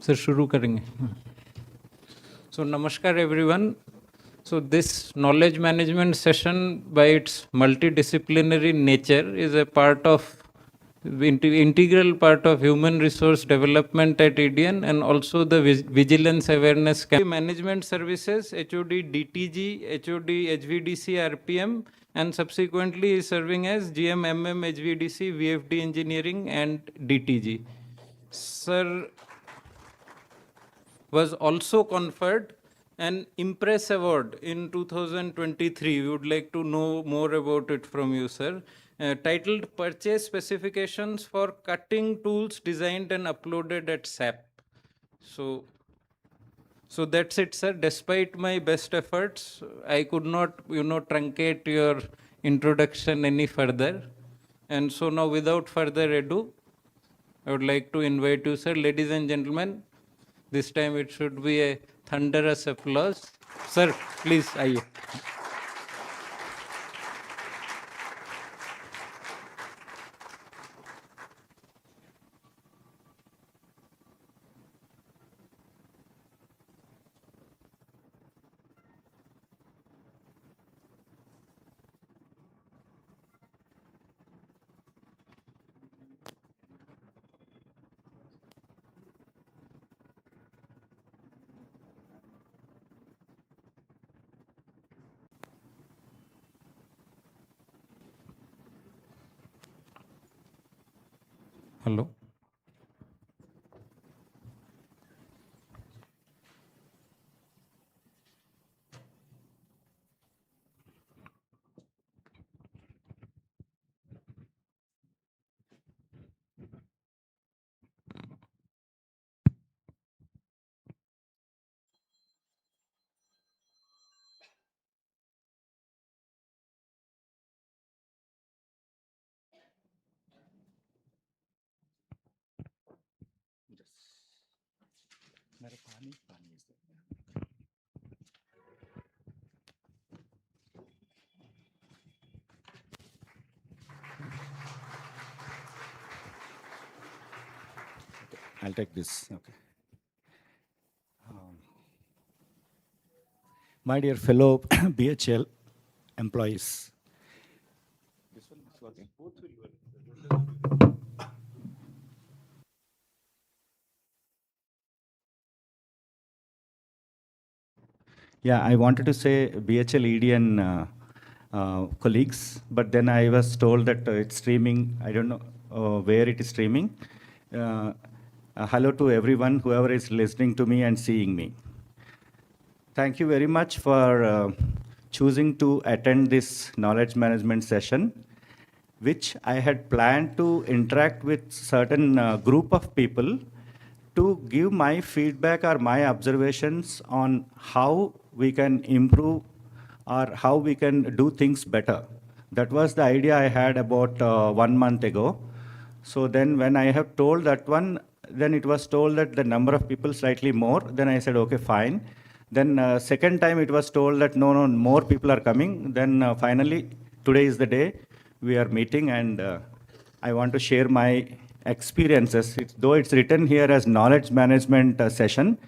Sir शुरू करेंगे. So namaskar everyone. So this knowledge management session by its multidisciplinary nature is a part of integral part of human resource development at EDN and also the vigilance awareness management services HOD DTG, HOD HVDC RPM and subsequently is serving as GM MM HVDC VFD engineering and DTG. Sir was also conferred an Impress Award in 2023. We would like to know more about it from you, sir. Titled Purchase Specifications for Cutting Tools Designed and Uploaded at SAP. So that's it, sir. Despite my best efforts, I could not, truncate your introduction any further. And so now, without further ado, I would like to invite you, sir. Ladies and gentlemen, this time it should be a thunderous applause. Sir, please, आइए. Hello. I'll take this. Okay. My dear fellow BHEL employees. This one is working. Both will work. Yeah, I wanted to say BHEL EDN colleagues, but then I was told that it's streaming. I don't know where it is streaming. Hello to everyone, whoever is listening to me and seeing me. Thank you very much for choosing to attend this knowledge management session, which I had planned to interact with certain group of people to give my feedback or my observations on how we can improve or how we can do things better. That was the idea I had about 1 month ago. So then when I have told that one, then it was told that the number of people slightly more. Then I said, okay, fine. Then second time it was told that no, more people are coming. Then finally, today is the day we are meeting and I want to share my experiences. Though it's written here as knowledge management session,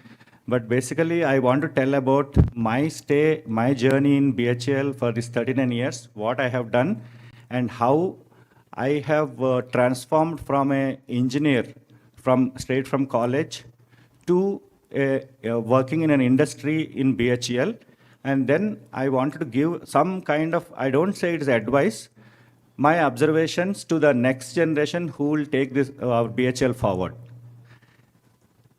but basically I want to tell about my stay, my journey in BHEL for this 39 years, what I have done and how I have transformed from an engineer straight from college to working in an industry in BHEL. And then I wanted to give some kind of, I don't say it's advice, my observations to the next generation who will take this BHEL forward.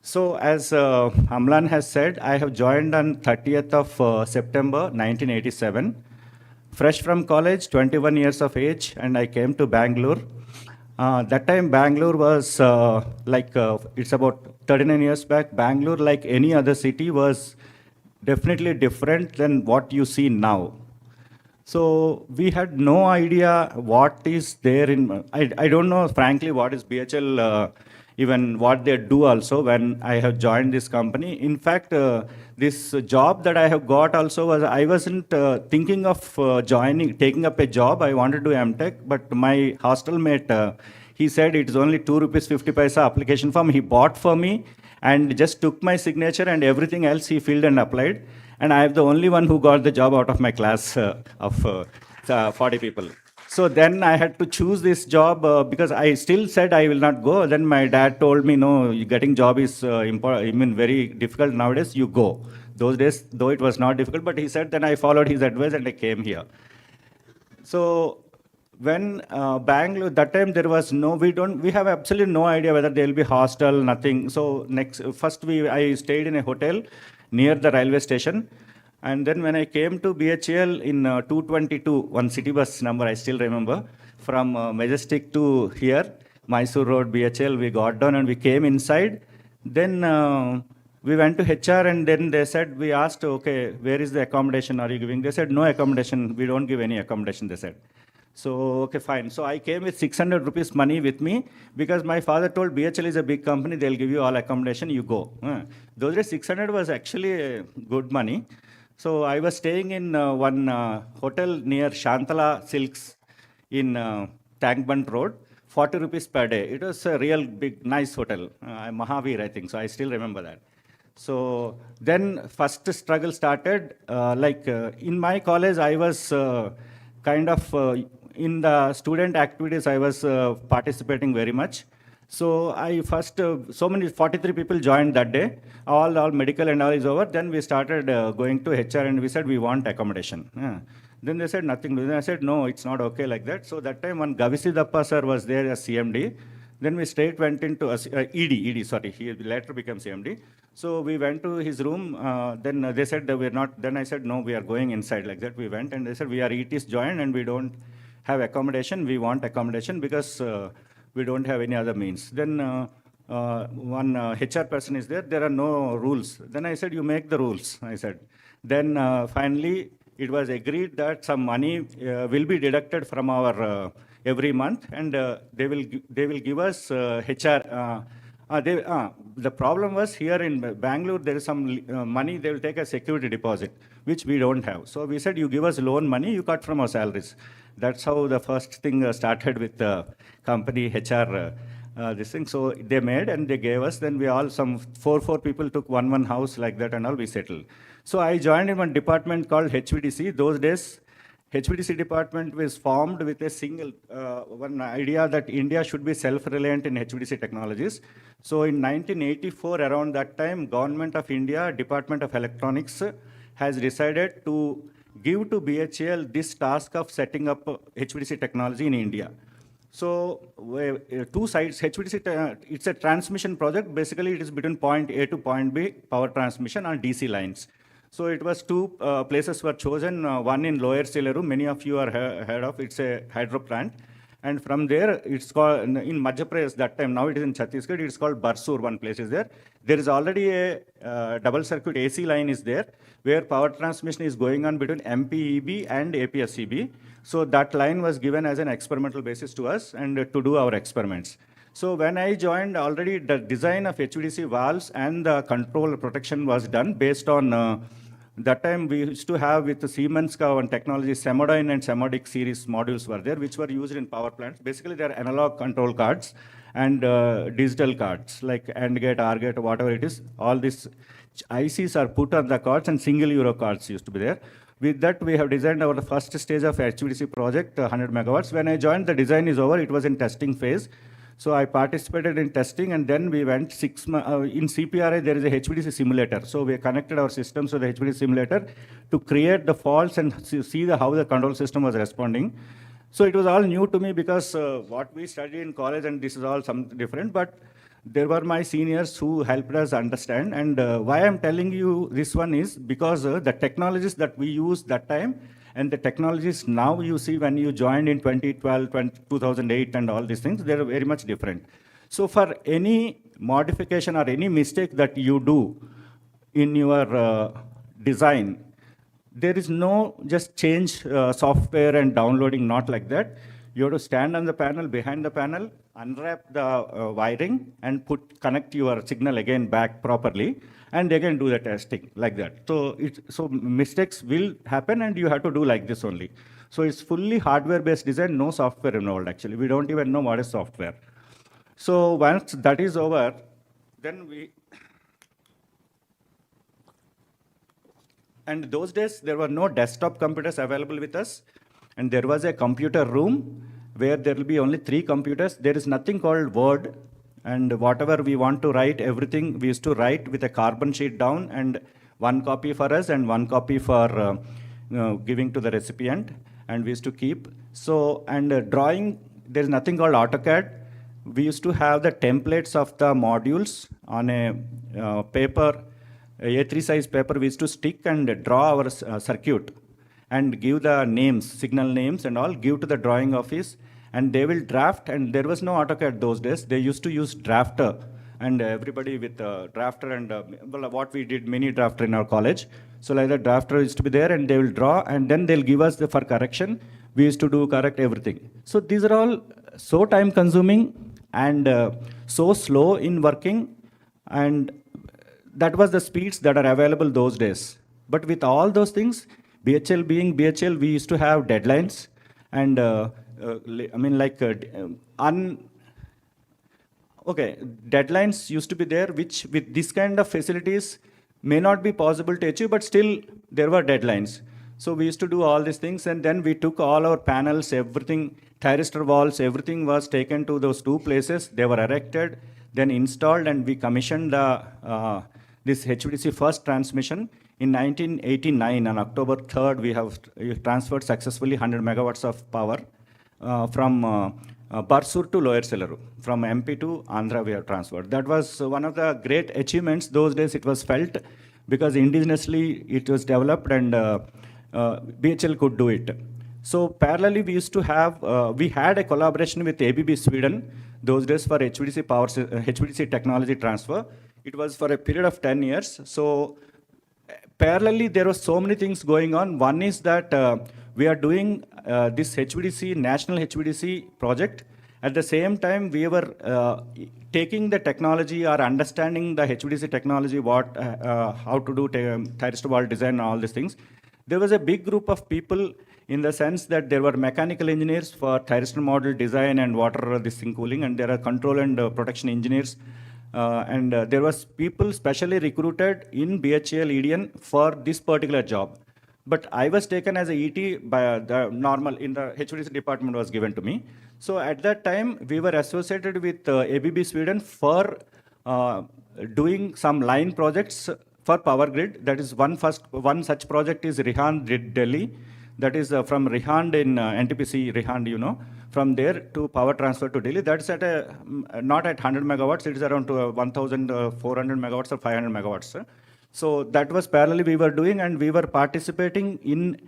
So as Amlan has said, I have joined on 30th of September 1987. Fresh from college, 21 years of age, and I came to Bangalore. That time Bangalore was it's about 39 years back. Bangalore, like any other city, was definitely different than what you see now. So we had no idea what is there in, I don't know frankly what is BHEL, even what they do also when I have joined this company. In fact, this job that I have got also was, I wasn't thinking of taking up a job. I wanted to do MTech, but my hostel mate, he said it's only ₹2.50 application form. He bought for me and just took my signature and everything else he filled and applied. And I am the only one who got the job out of my class of 40 people. So then I had to choose this job because I still said I will not go. Then my dad told me, no, getting job is very difficult nowadays, you go. Those days, though it was not difficult, but he said, then I followed his advice and I came here. So when Bangalore, that time there was we have absolutely no idea whether there will be hostel, nothing. So first I stayed in a hotel near the railway station. And then when I came to BHEL in 222, one city bus number I still remember, from Majestic to here, Mysore Road, BHEL, we got down and we came inside. Then we went to HR and then they said, we asked, okay, where is the accommodation are you giving? They said, no accommodation, we don't give any accommodation, they said. So, okay, fine. So I came with 600 rupees money with me because my father told BHL is a big company, they'll give you all accommodation, you go. Those days 600 was actually good money. So I was staying in one hotel near Shantala Silks in Tankbund Road, 40 rupees per day. It was a real big, nice hotel. Mahavir, I think, so I still remember that. So then first struggle started, in my college, I was kind of, in the student activities, I was participating very much. So I first, 43 people joined that day. All medical and all is over. Then we started going to HR and we said, we want accommodation. Then they said nothing. Then I said, no, it's not okay like that. So that time when Gavisidappa sir was there as CMD, then we straight went into ED, he later became CMD. So we went to his room, then they said that we're not, then I said, no, we are going inside like that. We went and they said, we are ETs joined and we don't have accommodation. We want accommodation because we don't have any other means. Then one HR person is there, there are no rules. Then I said, you make the rules, I said. Then finally, it was agreed that some money will be deducted from our every month and they will give us HR. The problem was here in Bangalore, there is some money, they will take a security deposit, which we don't have. So we said, you give us loan money, you cut from our salaries. That's how the first thing started with the company HR, this thing. So they made and they gave us, then we all, some four people took one house like that and all, we settled. So I joined in one department called HVDC. Those days, HVDC department was formed with a single, one idea that India should be self-reliant in HVDC technologies. So in 1984, around that time, Government of India, Department of Electronics has decided to give to BHEL this task of setting up HVDC technology in India. So two sides, HVDC, it's a transmission project. Basically, it is between point A to point B, power transmission on DC lines. So it was two places were chosen, one in Lower Sileru, many of you are heard of, it's a hydro plant. And from there, it's called, in Madhya Pradesh that time, now it is in Chhattisgarh, it's called Barsur, one place is there. There is already a double circuit AC line is there, where power transmission is going on between MPEB and APSEB. So that line was given as an experimental basis to us and to do our experiments. So when I joined, already the design of HVDC valves and the control protection was done based on, that time we used to have with the Siemens one technology, Semodyne and Semodic series modules were there, which were used in power plants. Basically, they are analog control cards and digital cards, like AND gate, OR gate, whatever it is. All these ICs are put on the cards and single Euro cards used to be there. With that, we have designed our first stage of HVDC project, 100 megawatts. When I joined, the design is over. It was in testing phase. So I participated in testing, and then we went in CPRI, there is a HVDC simulator. So we connected our systems to the HVDC simulator to create the faults and see how the control system was responding. So it was all new to me because what we studied in college, and this is all something different, but there were my seniors who helped us understand. And why I'm telling you this one is because the technologies that we used that time and the technologies now you see when you joined in 2012, 2008 and all these things, they're very much different. So for any modification or any mistake that you do in your design, there is no just change software and downloading, not like that. You have to stand on the panel, behind the panel, unwrap the wiring and connect your signal again back properly, and again do the testing like that. So mistakes will happen and you have to do like this only. So it's fully hardware-based design, no software involved actually. We don't even know what is software. So once that is over, then we And those days, there were no desktop computers available with us. And there was a computer room where there will be only 3 computers. There is nothing called Word. And whatever we want to write, everything we used to write with a carbon sheet down, and 1 copy for us and 1 copy for giving to the recipient. And we used to keep. So, and drawing, there is nothing called AutoCAD. We used to have the templates of the modules on a paper, A3 size paper. We used to stick and draw our circuit and give the names, signal names and all, give to the drawing office, and they will draft. And there was no AutoCAD those days. They used to use drafter, and everybody with drafter and well, what we did, mini drafter in our college. So like the drafter used to be there, and they will draw, and then they'll give us for correction. We used to do correct everything. So these are all so time consuming and so slow in working, and that was the speeds that are available those days. But with all those things, BHEL being BHEL, we used to have deadlines, and okay, deadlines used to be there, which with this kind of facilities may not be possible to achieve, but still there were deadlines. So we used to do all these things, and then we took all our panels, everything, thyristor walls, everything was taken to those 2 places. They were erected, then installed, and we commissioned this HVDC first transmission in 1989. On October 3rd, we have transferred successfully 100 megawatts of power from Barsur to Lower Selaru. From MP to Andhra we have transferred. That was one of the great achievements. Those days it was felt because indigenously it was developed, and BHEL could do it. So parallelly we used to have, we had a collaboration with ABB Sweden those days for HVDC technology transfer. It was for a period of 10 years. So parallelly there were so many things going on. One is that we are doing this HVDC, national HVDC project. At the same time, we were taking the technology or understanding the HVDC technology, how to do thyristor wall design and all these things. There was a big group of people in the sense that there were mechanical engineers for thyristor module design and water this thing cooling, and there are control and protection engineers. And there was people specially recruited in BHEL EDN for this particular job. But I was taken as a ET by the normal in the HVDC department was given to me. So at that time, we were associated with ABB Sweden for doing some line projects for power grid. That is one such project is Rihand Delhi. That is from Rihand in NTPC Rihand, you know. From there to power transfer to Delhi. That's at not at 100 megawatts. It is around 1,400 megawatts or 500 megawatts. So that was parallelly we were doing, and we were participating in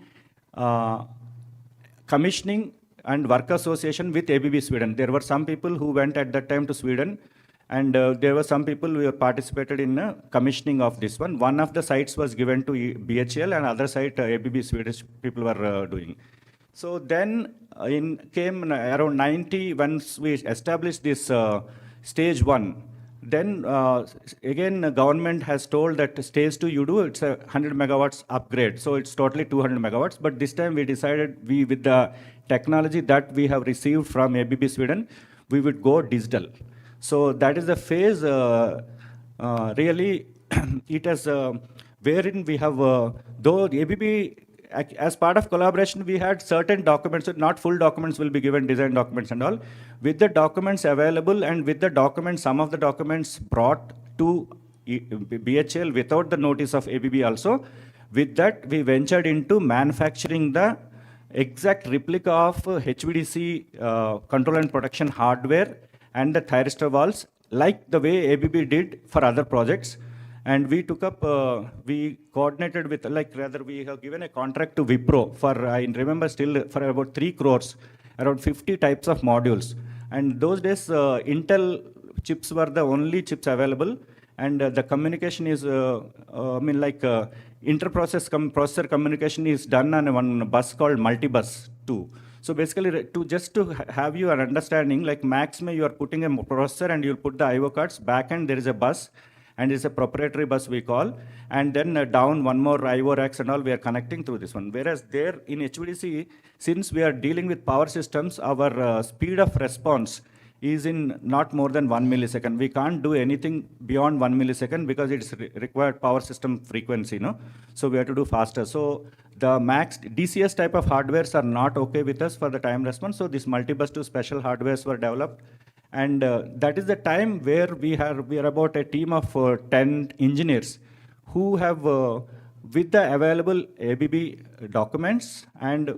commissioning and work association with ABB Sweden. There were some people who went at that time to Sweden, and there were some people who participated in commissioning of this one. One of the sites was given to BHEL, and other site ABB Swedish people were doing. So then came around 90, once we established this stage 1. Then again, the government has told that stage 2 you do, it's a 100 megawatts upgrade. So it's totally 200 megawatts. But this time we decided with the technology that we have received from ABB Sweden, we would go digital. So that is the phase really it has wherein we have, though ABB, as part of collaboration, we had certain documents, not full documents will be given, design documents and all. With the documents available and with the documents, some of the documents brought to BHEL without the notice of ABB also, with that we ventured into manufacturing the exact replica of HVDC control and protection hardware and the thyristor valves, like the way ABB did for other projects. And we took up, we coordinated with, we have given a contract to Wipro for, I remember still, for about 3 crores, around 50 types of modules. And those days, Intel chips were the only chips available. And the communication is, processor communication is done on one bus called multibus 2. So basically, to have you an understanding, like maximum you are putting a processor and you'll put the IO cards, back end there is a bus, and it's a proprietary bus we call, and then down one more IO racks and all we are connecting through this one. Whereas there in HVDC, since we are dealing with power systems, our speed of response is in not more than 1 millisecond. We can't do anything beyond 1 millisecond because it's required power system frequency, no? So we have to do faster. So the max DCS type of hardwares are not okay with us for the time response. So this multibus 2 special hardwares were developed. And that is the time where we are about a team of 10 engineers who have, with the available ABB documents and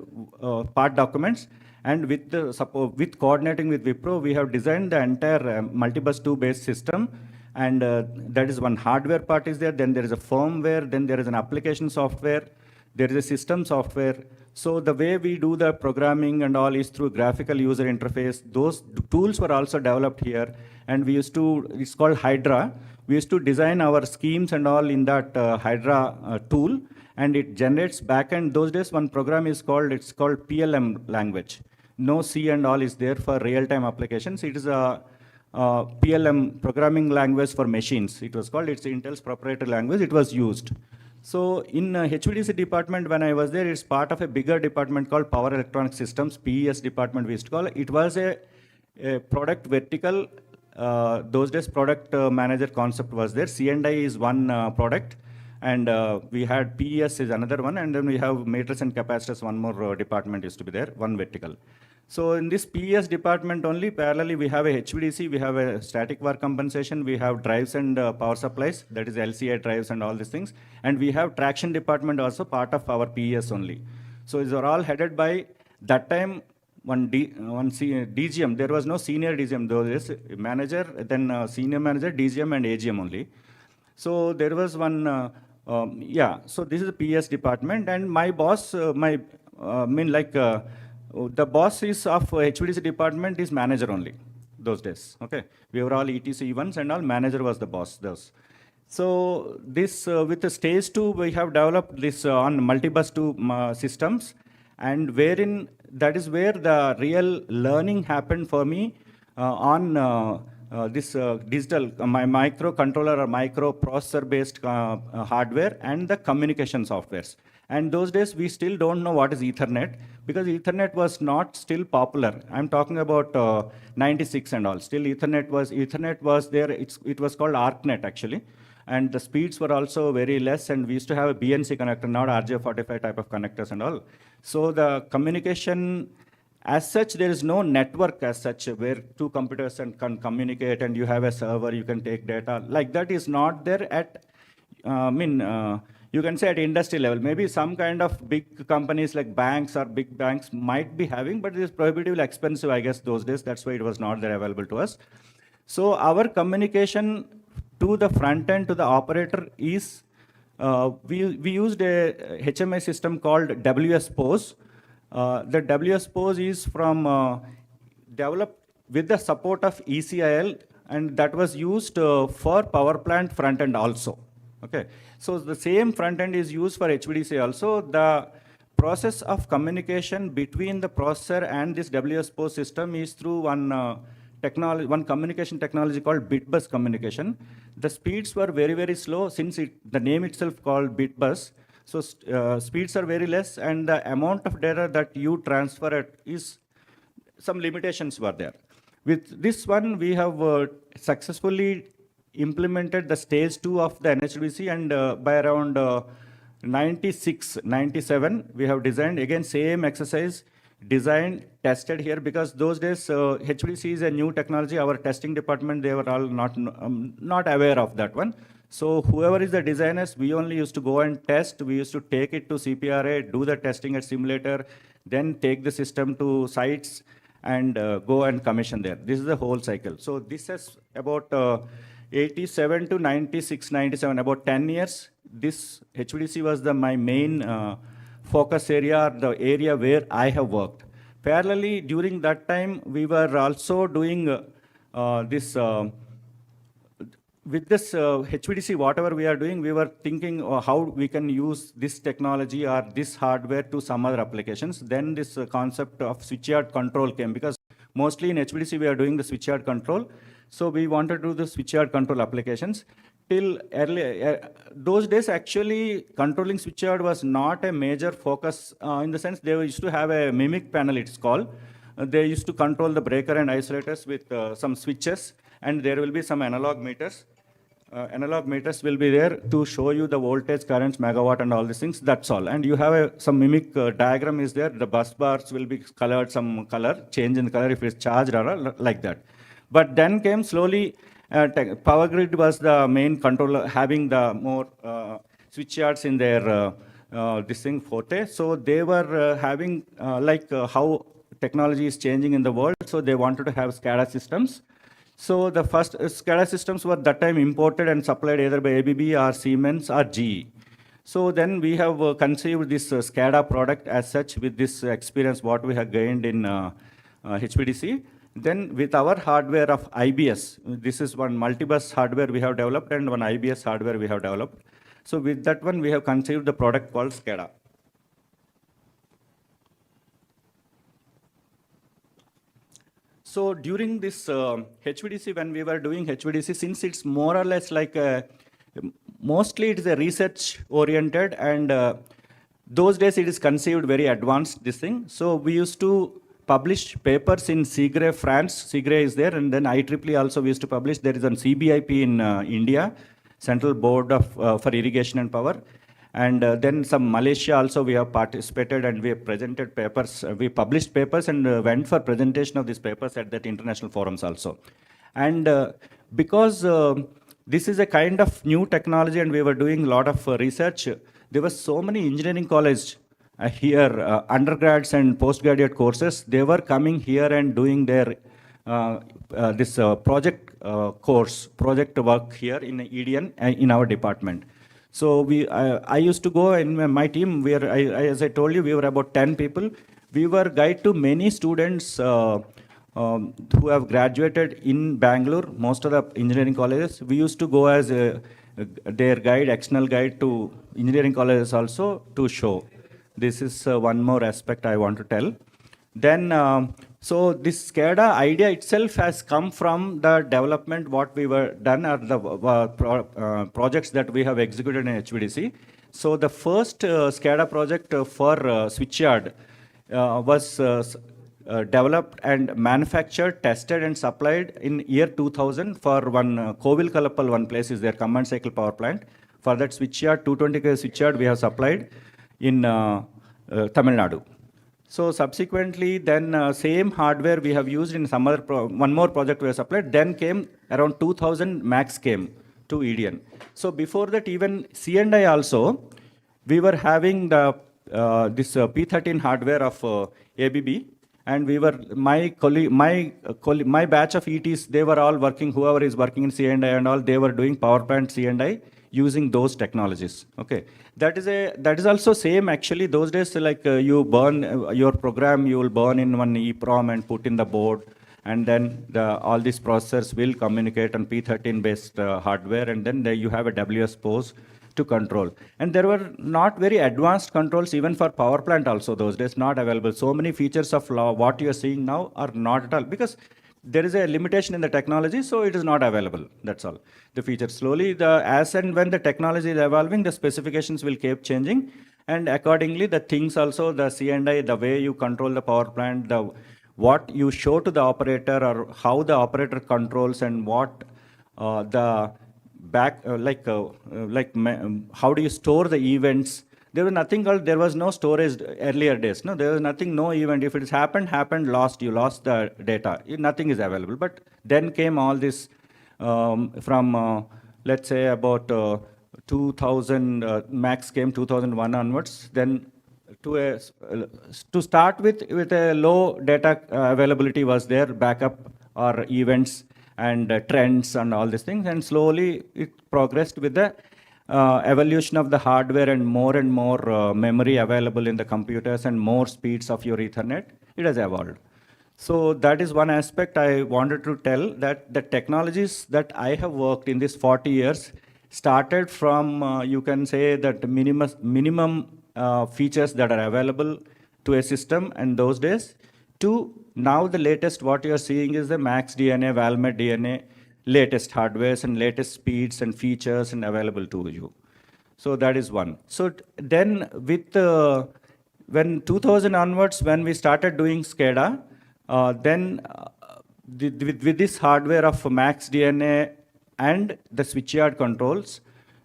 part documents, and with the support, with coordinating with Wipro, we have designed the entire multibus 2 based system. And that is one hardware part is there, then there is a firmware, then there is an application software, there is a system software. So the way we do the programming and all is through graphical user interface. Those tools were also developed here. And we used to, it's called Hydra. We used to design our schemes and all in that Hydra tool. And it generates backend. Those days one program is called, it's called PLM language. No C and all is there for real-time applications. It is a PLM programming language for machines. It was called, it's Intel's proprietary language. It was used. So in HVDC department, when I was there, it's part of a bigger department called Power Electronic Systems, PES department we used to call it. It was a product vertical. Those days product manager concept was there. C&I is one product. And we had PES is another one. And then we have matrix and capacitors, one more department used to be there, one vertical. So in this PES department only, parallelly, we have a HVDC, we have a static war compensation, we have drives and power supplies, that is LCI drives and all these things. And we have traction department also part of our PES only. So these are all headed by, that time, DGM, there was no senior DGM, there was manager, then senior manager, DGM and AGM only. So there was one, so this is the PS department, and my boss, the boss is of HVDC department is manager only, those days, okay? We were all ETC ones and all, manager was the boss, those. So this, with the stage 2, we have developed this on multibus 2 systems, and wherein, that is where the real learning happened for me on this digital, my microcontroller or microprocessor based hardware and the communication softwares. And those days we still don't know what is Ethernet because Ethernet was not still popular. I'm talking about 96 and all. Still Ethernet was there. It was called ARCnet actually. And the speeds were also very less, and we used to have a BNC connector, not RJ45 type of connectors and all. So the communication, as such, there is no network as such where two computers can communicate and you have a server, you can take data. Like that is not there at, you can say at industry level. Maybe some kind of big companies like banks or big banks might be having, but it is prohibitively expensive, I guess, those days. That's why it was not there available to us. So our communication to the front end, to the operator is, we used a HMI system called WS-POS. The WS-POS is from developed with the support of ECIL, and that was used for power plant front end also. Okay, so the same front end is used for HVDC also. The process of communication between the processor and this WS-POS system is through one technology, one communication technology called bit bus communication. The speeds were very, very slow since the name itself called bit bus. So speeds are very less, and the amount of data that you transfer is, some limitations were there. With this one, we have successfully implemented the stage 2 of the NHVDC, and by around 96, 97, we have designed, again, same exercise, designed, tested here, because those days HVDC is a new technology. Our testing department, they were all not aware of that one. So whoever is the designers, we only used to go and test. We used to take it to CPRA, do the testing at simulator, then take the system to sites and go and commission there. This is the whole cycle. So this is about 87 to 96, 97, about 10 years. This HVDC was my main focus area, the area where I have worked. Parallelly, during that time, we were also doing this, with this HVDC, whatever we are doing, we were thinking how we can use this technology or this hardware to some other applications. Then this concept of switchyard control came, because mostly in HVDC, we are doing the switchyard control. So we wanted to do the switchyard control applications. Till earlier, those days, actually, controlling switchyard was not a major focus in the sense they used to have a mimic panel, it's called. they used to control the breaker and isolators with some switches, and there will be some analog meters. Analog meters will be there to show you the voltage, currents, megawatt, and all these things. That's all. And you have some mimic diagram is there. The bus bars will be colored some color, change in the color if it's charged or like that. But then came slowly, power grid was the main controller, having the more switch yards in their this thing forte. So they were having how technology is changing in the world. So they wanted to have SCADA systems. So the first SCADA systems were that time imported and supplied either by ABB or Siemens or GE. So then we have conceived this SCADA product as such with this experience what we have gained in HVDC. Then with our hardware of IBS, this is one multibus hardware we have developed and one IBS hardware we have developed. So with that one, we have conceived the product called SCADA. So during this HVDC, when we were doing HVDC, since it's more or less like mostly it is a research oriented, and those days it is conceived very advanced, this thing. So we used to publish papers in SIGRE, France. SIGRE is there, and then IEEE also we used to publish. There is a CBIP in India, Central Board of for Irrigation and Power. And then some Malaysia also we have participated, and we have presented papers. We published papers and went for presentation of these papers at that international forums also. And because this is a kind of new technology and we were doing a lot of research, there were so many engineering colleges here, undergrads and postgraduate courses. They were coming here and doing their this project work here in EDN in our department. So I used to go in my team, as I told you, we were about 10 people. We were guide to many students who have graduated in Bangalore, most of the engineering colleges. We used to go as their guide, external guide to engineering colleges also to show. This is one more aspect I want to tell. Then, so this SCADA idea itself has come from the development what we were done or the projects that we have executed in HVDC. So the first SCADA project for switchyard was developed and manufactured, tested and supplied in year 2000 for one Kovil-Kalappal, one place is there, combined cycle power plant. For that switchyard, 220 kV switchyard we have supplied in Tamil Nadu. So subsequently, then same hardware we have used in some other, one more project we have supplied. Then came around 2000 Max came to EDN. So before that, even C&I also, we were having the this P13 hardware of ABB, and we were my batch of ETs. They were all working. Whoever is working in C&I and all, they were doing power plant C&I using those technologies. Okay, that is also same actually. Those days, like you burn your program, you will burn in one EEPROM and put in the board, and then all these processors will communicate on P13 based hardware, and then you have a WS pose to control. And there were not very advanced controls even for power plant also those days, not available. So many features of what you are seeing now are not at all, because there is a limitation in the technology, so it is not available. That's all. The feature slowly, as and when the technology is evolving, the specifications will keep changing, and accordingly, the things also, the C&I, the way you control the power plant, what you show to the operator, or how the operator controls, and what the back how do you store the events. There was nothing called, there was no storage earlier days. No, there was nothing, no event. If it has happened, lost, you lost the data. Nothing is available. But then came all this from, let's say, about 2000, Max came 2001 onwards. Then to start with a low data availability was there, backup or events and trends and all these things. And slowly it progressed with the evolution of the hardware and more memory available in the computers and more speeds of your Ethernet. It has evolved. So that is one aspect I wanted to tell, that the technologies that I have worked in this 40 years started from, you can say that minimum features that are available to a system in those days, to now the latest what you are seeing is the Max DNA, Valmet DNA, latest hardwares and latest speeds and features and available to you. So that is one. So then with when 2000 onwards, when we started doing SCADA, With this hardware of Max DNA and the switchyard controls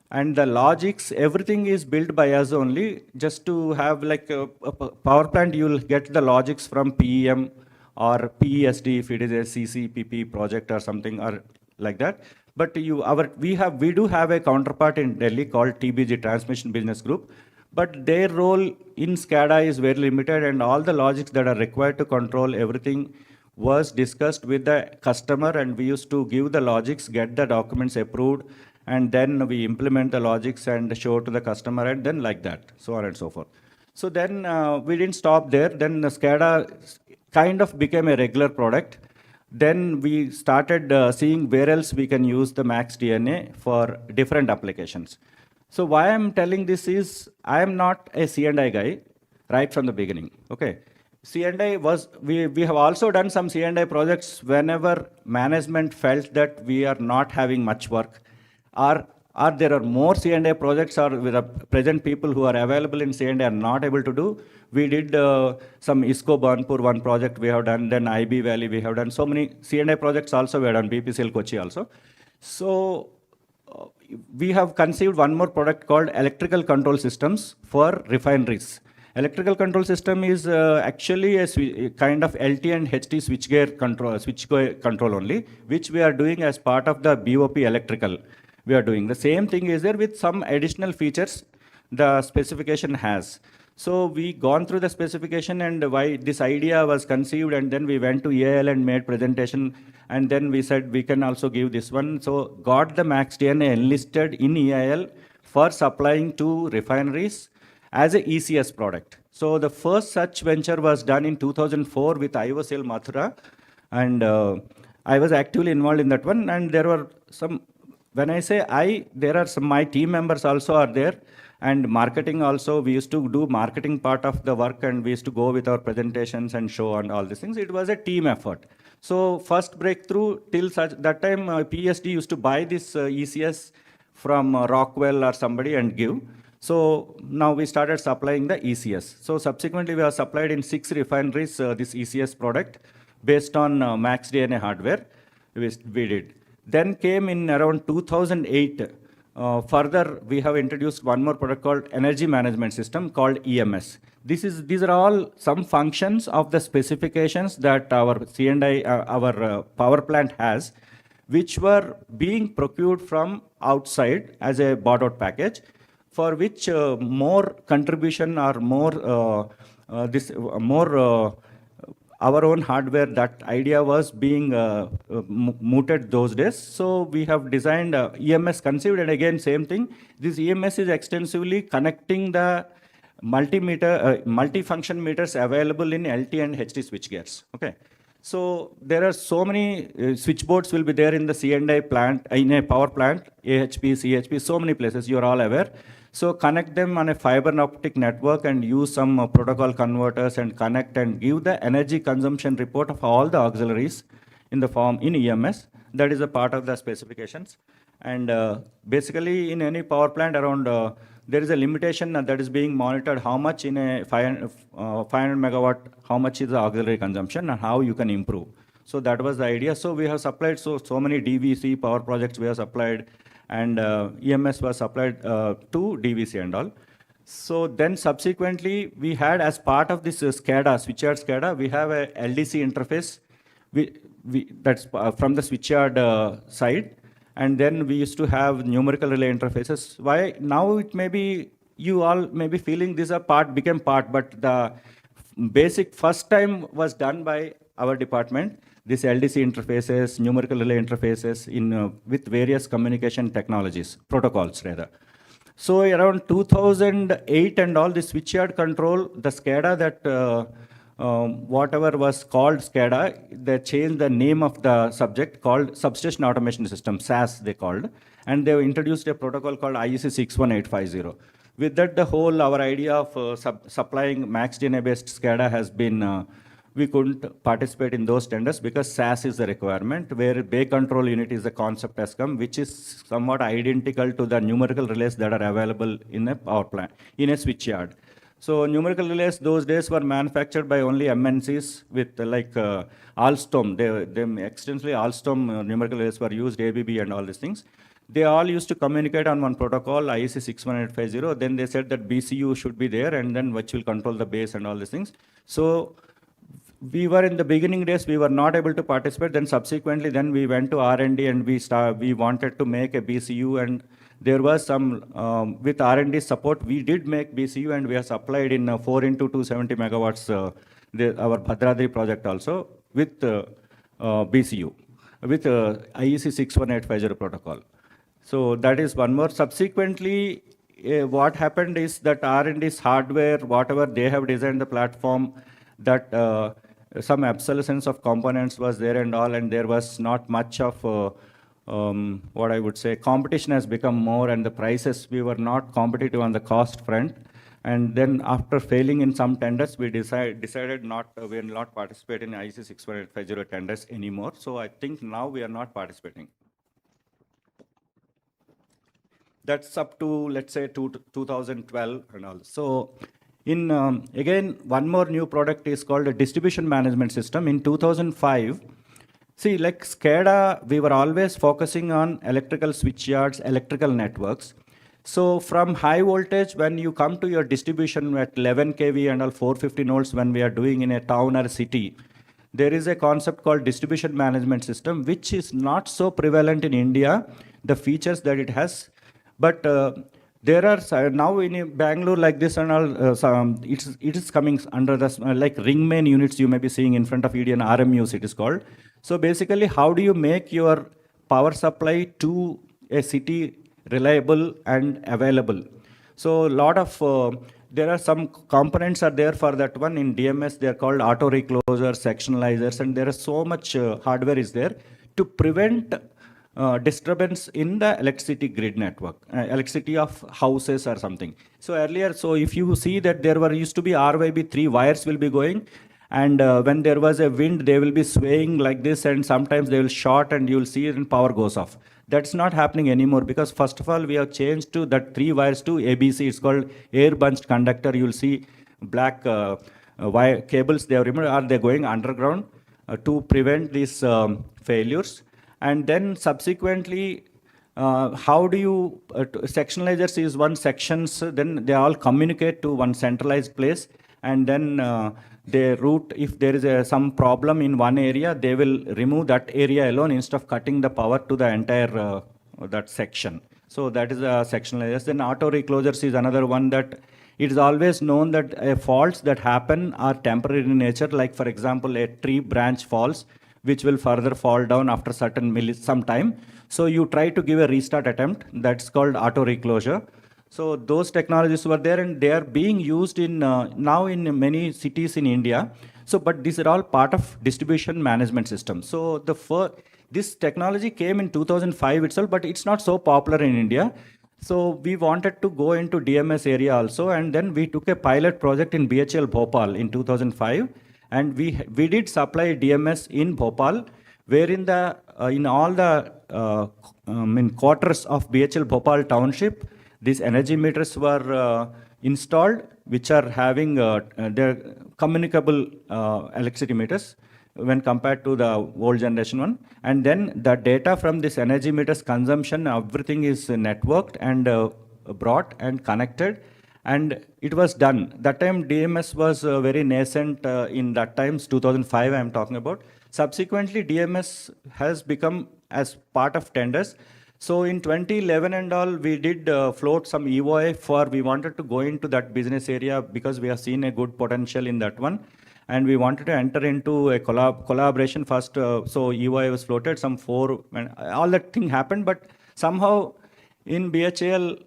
and the logics, everything is built by us only. Just to have like a power plant, you'll get the logics from PEM or PESD if it is a CCPP project or something or like that. But we do have a counterpart in Delhi called TBG, Transmission Business Group, but their role in SCADA is very limited, and all the logics that are required to control everything was discussed with the customer, and we used to give the logics, get the documents approved, and then we implement the logics and show to the customer, and then like that, so on and so forth. So then we didn't stop there. Then the SCADA kind of became a regular product. Then we started seeing where else we can use the Max DNA for different applications. So why I'm telling this is I am not a C&I guy right from the beginning. Okay. C&I was, we have also done some C&I projects whenever management felt that we are not having much work, or there are more C&I projects, or with the present people who are available in C&I are not able to do. We did some ISCO Banpur, one project we have done, then IB Valley we have done, so many C&I projects also we have done, BPCL Kochi also. So we have conceived one more product called electrical control systems for refineries. Electrical control system is actually a kind of LT and HT switchgear control only, which we are doing as part of the BOP electrical. We are doing the same thing is there with some additional features the specification has. So we gone through the specification and why this idea was conceived, and then we went to EIL and made presentation, and then we said we can also give this one. So got the Max DNA enlisted in EIL for supplying to refineries as a ECS product. So the first such venture was done in 2004 with IOCL Mathura, and I was actively involved in that one. And there were some, when I say there are some, my team members also are there, and marketing also. We used to do marketing part of the work, and we used to go with our presentations and show and all these things. It was a team effort. So first breakthrough till such that time, PSD used to buy this ECS from Rockwell or somebody and give. So now we started supplying the ECS. So subsequently we have supplied in 6 refineries this ECS product based on Max DNA hardware. We did. Then came in around 2008. Further, we have introduced one more product called Energy Management System called EMS. These are all some functions of the specifications that our C&I, our power plant has, which were being procured from outside as a bought out package, for which more contribution or more our own hardware, that idea was being mooted those days. So we have designed EMS conceived, and again same thing. This EMS is extensively connecting the multifunction meters available in LT and HT switchgears. Okay. So there are so many switchboards will be there in the C&I plant, in a power plant, AHP, CHP, so many places, you are all aware. So connect them on a fiber optic network and use some protocol converters and connect and give the energy consumption report of all the auxiliaries in the form in EMS. That is a part of the specifications. And basically in any power plant around, there is a limitation that is being monitored, how much in a 500 megawatt, how much is the auxiliary consumption and how you can improve. So that was the idea. So we have supplied so many DVC power projects we have supplied, and EMS was supplied to DVC and all. So then subsequently we had, as part of this SCADA, switchyard SCADA, we have a LDC interface that's from the switchyard side. And then we used to have numerical relay interfaces. Why now it may be, you all may be feeling this became part, but the basic first time was done by our department. This LDC interfaces, numerical relay interfaces with various communication technologies, protocols rather. So around 2008 and all, the switchyard control, the SCADA that whatever was called SCADA, they changed the name of the subject called Substation Automation System, SAS they called, and they introduced a protocol called IEC 61850. With that, the whole, our idea of supplying Max DNA based SCADA has been, we couldn't participate in those tenders because SAS is the requirement, where Bay Control Unit is the concept has come, which is somewhat identical to the numerical relays that are available in a power plant, in a switchyard. So numerical relays those days were manufactured by only MNCs with Alstom. They extensively Alstom numerical relays were used, ABB and all these things. They all used to communicate on one protocol, IEC 61850. Then they said that BCU should be there, and then which will control the base and all these things. So we were in the beginning days, we were not able to participate. Then subsequently, then we went to R&D and we wanted to make a BCU, and there was some, with R&D support, we did make BCU, and we have supplied in 4 into 270 megawatts, our Bhadradri project also with BCU, with IEC 61850 protocol. So that is one more. Subsequently, what happened is that R&D's hardware, whatever they have designed the platform, that some obsolescence of components was there and all, and there was not much of what I would say, competition has become more, and the prices, we were not competitive on the cost front. And then after failing in some tenders, we decided not, we will not participate in IEC 61850 tenders anymore. So I think now we are not participating. That's up to, let's say, 2012 and all. So in, again, one more new product is called a distribution management system. In 2005, see, like SCADA, we were always focusing on electrical switchyards, electrical networks. So from high voltage, when you come to your distribution at 11 kV and all 450 volts, when we are doing in a town or a city, there is a concept called distribution management system, which is not so prevalent in India, the features that it has. But there are now in Bangalore like this and all, it is coming under the like ring main units you may be seeing in front of EDN, RMUs it is called. So basically, how do you make your power supply to a city reliable and available? So a lot of, there are some components are there for that one. In DMS, they are called auto reclosers, sectionalizers, and there is so much hardware is there to prevent disturbance in the electricity grid network, electricity of houses or something. So earlier, so if you see that there were used to be RYB, 3 wires will be going, and when there was a wind, they will be swaying like this, and sometimes they will short, and you will see it and power goes off. That's not happening anymore, because first of all, we have changed to that 3 wires to ABC. It's called air bunched conductor. You will see black wire cables they have removed, are they going underground to prevent these failures. And then subsequently, how do you, sectionalizers is one sections, then they all communicate to one centralized place, and then they route, if there is some problem in one area, they will remove that area alone instead of cutting the power to the entire that section. So that is a sectionalizers. Then auto reclosers is another one that it is always known that faults that happen are temporary in nature, like for example, a tree branch falls, which will further fall down after some time. So you try to give a restart attempt, that's called auto reclosure. So those technologies were there, and they are being used in now in many cities in India. So, but these are all part of distribution management system. So this technology came in 2005 itself, but it's not so popular in India. So we wanted to go into DMS area also, and then we took a pilot project in BHEL Bhopal in 2005. And we did supply DMS in Bhopal, wherein the in all the in quarters of BHEL Bhopal township, these energy meters were installed, which are having their communicable electricity meters when compared to the old generation one. And then the data from this energy meters consumption, everything is networked and brought and connected. And it was done. That time DMS was very nascent in that times, 2005 I am talking about. Subsequently, DMS has become as part of tenders. So in 2011 and all, we did float some EOI for, we wanted to go into that business area because we have seen a good potential in that one. And we wanted to enter into a collaboration first. So EOI was floated, some 4, and all that thing happened. But somehow in BHEL,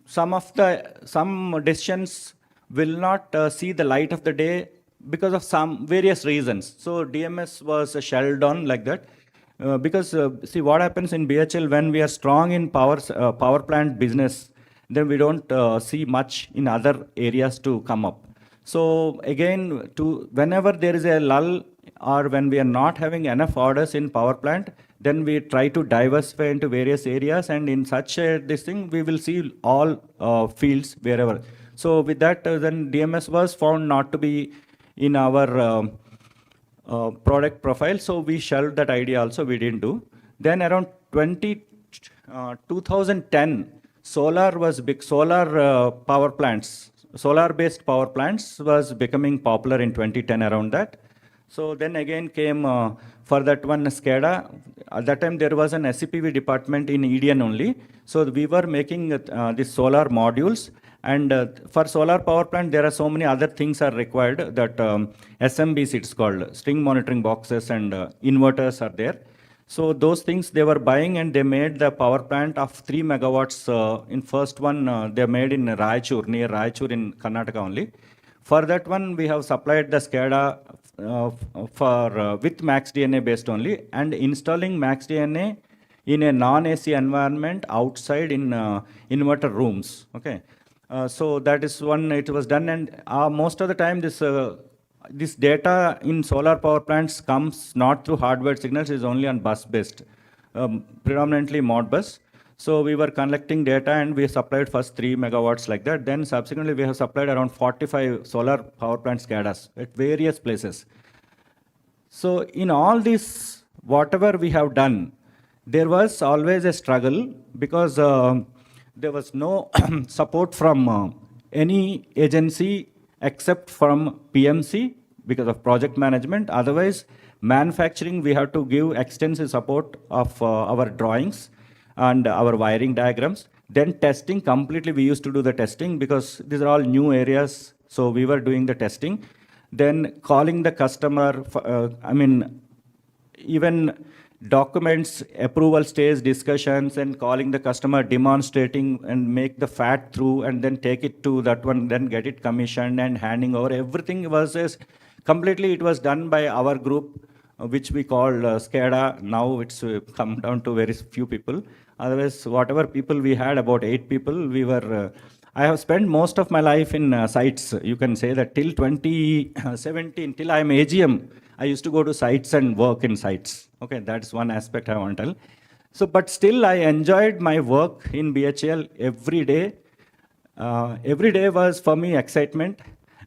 some decisions will not see the light of the day because of some various reasons. So DMS was shelled on like that. Because see what happens in BHEL, when we are strong in power plant business, then we don't see much in other areas to come up. So again, whenever there is a lull or when we are not having enough orders in power plant, then we try to diversify into various areas, and in such this thing, we will see all fields wherever. So with that, then DMS was found not to be in our product profile, so we shelved that idea also, we didn't do. Then around 2010, solar power plants, solar-based power plants was becoming popular in 2010 around that. So then again came for that one SCADA. At that time there was an SCPV department in EDN only. So we were making these solar modules. And for solar power plant, there are so many other things are required that SMBs, it's called, string monitoring boxes, and inverters are there. So those things they were buying, and they made the power plant of 3 megawatts. In first one, they made in Raichur, near Raichur in Karnataka only. For that one, we have supplied the SCADA with MaxDNA based only, and installing MaxDNA in a non-AC environment outside in inverter rooms. Okay. So that is one, it was done, and most of the time this data in solar power plants comes not through hardware signals, is only on bus based, predominantly Modbus. So we were collecting data, and we supplied first 3 megawatts like that. Then subsequently we have supplied around 45 solar power plant SCADAs at various places. So in all this, whatever we have done, there was always a struggle, because there was no support from any agency except from PMC because of project management. Otherwise, manufacturing, we have to give extensive support of our drawings and our wiring diagrams. Then testing, completely we used to do the testing, because these are all new areas. So we were doing the testing. Then calling the customer, even documents, approval stage discussions, and calling the customer, demonstrating, and make the FAT through, and then take it to that one, then get it commissioned and handing over. Everything was completely, it was done by our group, which we call SCADA. Now it's come down to very few people. Otherwise, whatever people we had, about 8 people, we were. I have spent most of my life in sites. You can say that till 2017, till I'm AGM, I used to go to sites and work in sites. Okay, that's one aspect I want to tell. So, but still I enjoyed my work in BHEL every day. Every day was for me excitement.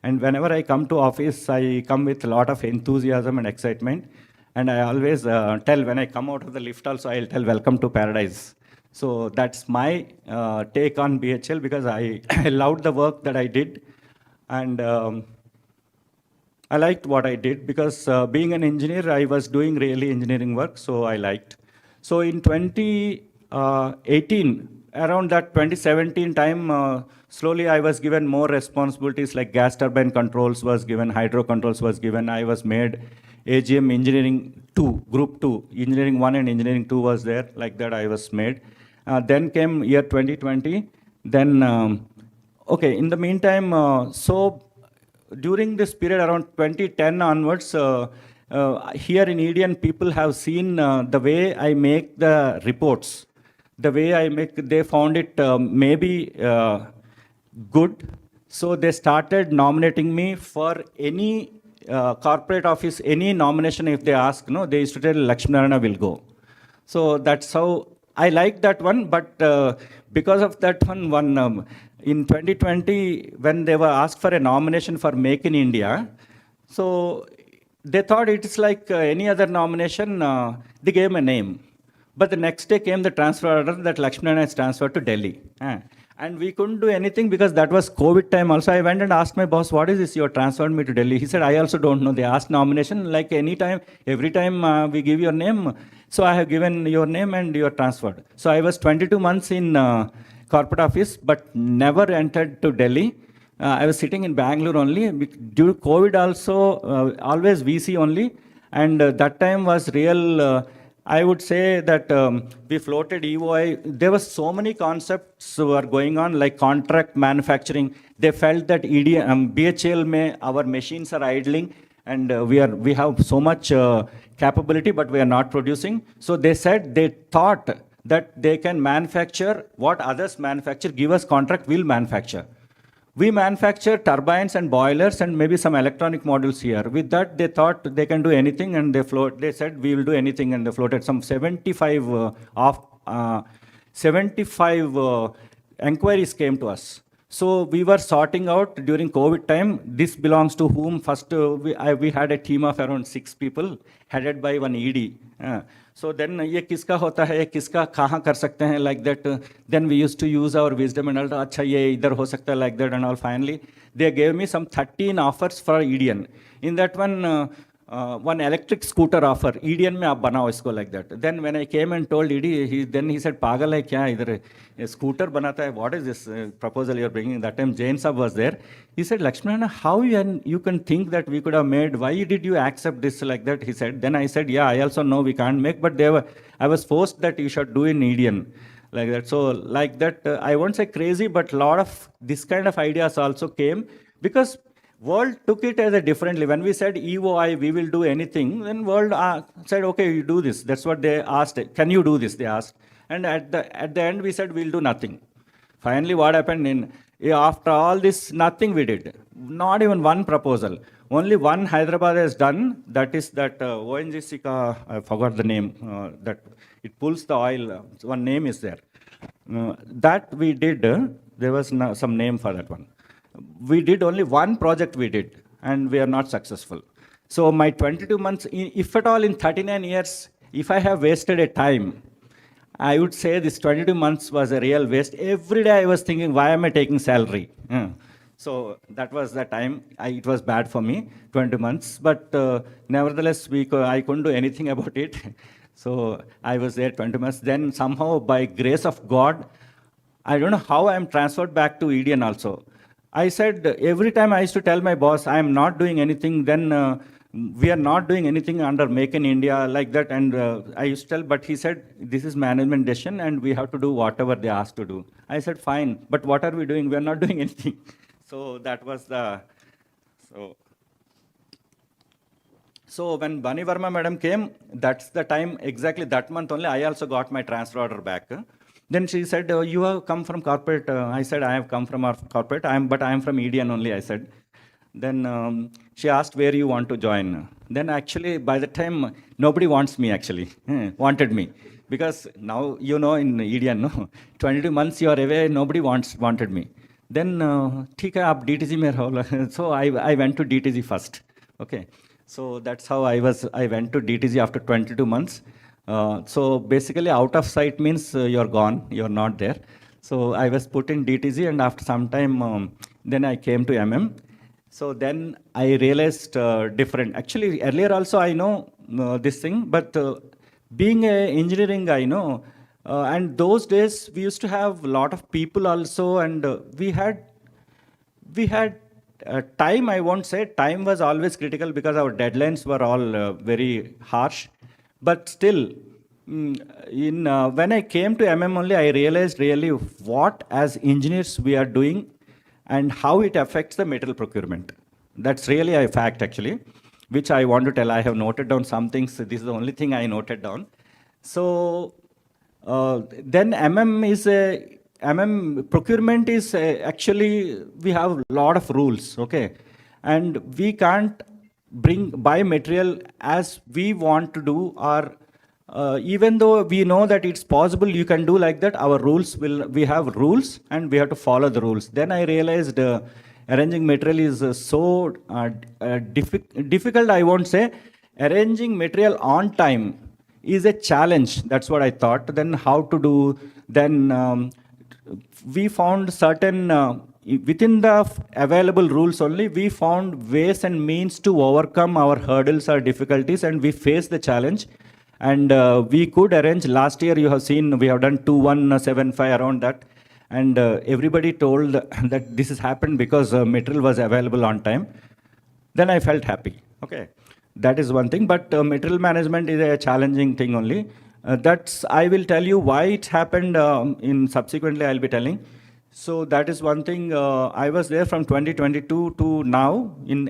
And whenever I come to office, I come with a lot of enthusiasm and excitement. And I always tell, when I come out of the lift also, I'll tell, welcome to paradise. So that's my take on BHEL, because I loved the work that I did. And I liked what I did, because being an engineer, I was doing really engineering work, so I liked. So in 2018, around that 2017 time, slowly I was given more responsibilities, like gas turbine controls was given, hydro controls was given. I was made AGM Engineering 2, Group 2, Engineering 1 and Engineering 2 was there, like that I was made. Then came year 2020, then, okay, in the meantime, so during this period around 2010 onwards, here in EDN, people have seen the way I make the reports, the way I make, they found it maybe good. So they started nominating me for any corporate office, any nomination. If they ask, no, they used to tell Lakshminarayana will go. So that's how I like that one. But because of that one, in 2020, when they were asked for a nomination for Make in India, so they thought it's like any other nomination. They gave a name. But the next day came the transfer order that Lakshminarayana is transferred to Delhi. And we couldn't do anything, because that was COVID time also. I went and asked my boss, what is this? You transferred me to Delhi. He said, I also don't know. They asked nomination, like any time, every time we give your name. So I have given your name and you are transferred. So I was 22 months in corporate office, but never entered to Delhi. I was sitting in Bangalore only. Due to COVID also, always VC only. And that time was real, I would say that we floated EOI. There were so many concepts were going on, like contract manufacturing. They felt that BHEL, our machines are idling, and we have so much capability, but we are not producing. So they said, they thought that they can manufacture what others manufacture, give us contract, we'll manufacture. We manufacture turbines and boilers and maybe some electronic modules here. With that, they thought they can do anything, and they said, we will do anything, and they floated some 75 75 inquiries came to us. So we were sorting out during COVID time, this belongs to whom. First, we had a team of around 6 people, headed by one ED. So then, ये किसका होता है, किसका कहाँ कर सकते हैं, like that. Then we used to use our wisdom and all. अच्छा ये इधर हो सकता है, like that and all. Finally, they gave me some 13 offers for EDN. In that one electric scooter offer, EDN में आप बनाओ इसको, like that. Then when I came and told ED, then he said, पागल है क्या इधर scooter बनाता है? What is this proposal you're bringing? That time Jain Sahab was there. He said, Lakshminarayana, how you can think that we could have made? Why did you accept this, like that? He said. Then I said, yeah, I also know we can't make, but I was forced that you should do in EDN, like that. So like that, I won't say crazy, but a lot of this kind of ideas also came because world took it as a differently. When we said EOI, we will do anything, then world said, okay, you do this. That's what they asked. Can you do this? They asked. And at the end, we said, we'll do nothing. Finally, what happened after all this, nothing we did. Not even one proposal. Only one Hyderabad has done. That is that ONGC ka, I forgot the name, that it pulls the oil. One name is there. That we did. There was some name for that one. We did only one project we did, and we are not successful. So my 22 months, if at all in 39 years, if I have wasted a time, I would say this 22 months was a real waste. Every day I was thinking, why am I taking salary? So that was the time. It was bad for me, 20 months. But nevertheless, I couldn't do anything about it. So I was there 20 months. Then somehow, by grace of God, I don't know how I am transferred back to EDN also. I said, every time I used to tell my boss, I am not doing anything, then we are not doing anything under Make in India, like that. And I used to tell, but he said, this is management decision and we have to do whatever they ask to do. I said, fine, but what are we doing? We are not doing anything. So that was the, so when Bani Verma madam came, that's the time, exactly that month only, I also got my transfer order back. Then she said, you have come from corporate. I said, I have come from our corporate, but I am from EDN only, I said. Then she asked where you want to join. Then actually, by the time, nobody wants me actually, wanted me. Because now, you know, in EDN, no, 22 months you are away, nobody wanted me. Then, ठीक है, आप DTG में रहो. So I went to DTG first. Okay. So that's how I went to DTG after 22 months. So basically out of sight means you're gone, you're not there. So I was put in DTG and after some time, then I came to So then I realized different. Actually, earlier also I know this thing, but being a engineering guy, and those days we used to have a lot of people also, and we had time. I won't say time was always critical because our deadlines were all very harsh. But still, when I came to only, I realized really what as engineers we are doing and how it affects the material procurement. That's really a fact actually, which I want to tell. I have noted down some things. This is the only thing I noted down. So then procurement is actually, we have a lot of rules, okay? And we can't buy material as we want to do, or even though we know that it's possible you can do like that, we have rules and we have to follow the rules. Then I realized arranging material is so difficult, I won't say. Arranging material on time is a challenge. That's what I thought. Then how to do, then we found certain, within the available rules only, we found ways and means to overcome our hurdles or difficulties, and we faced the challenge. And we could arrange, last year you have seen, we have done 2175 around that. And everybody told that this has happened because material was available on time. Then I felt happy, okay. That is one thing, but material management is a challenging thing only. I will tell you why it happened subsequently I'll be telling. So that is one thing. I was there from 2022 to now in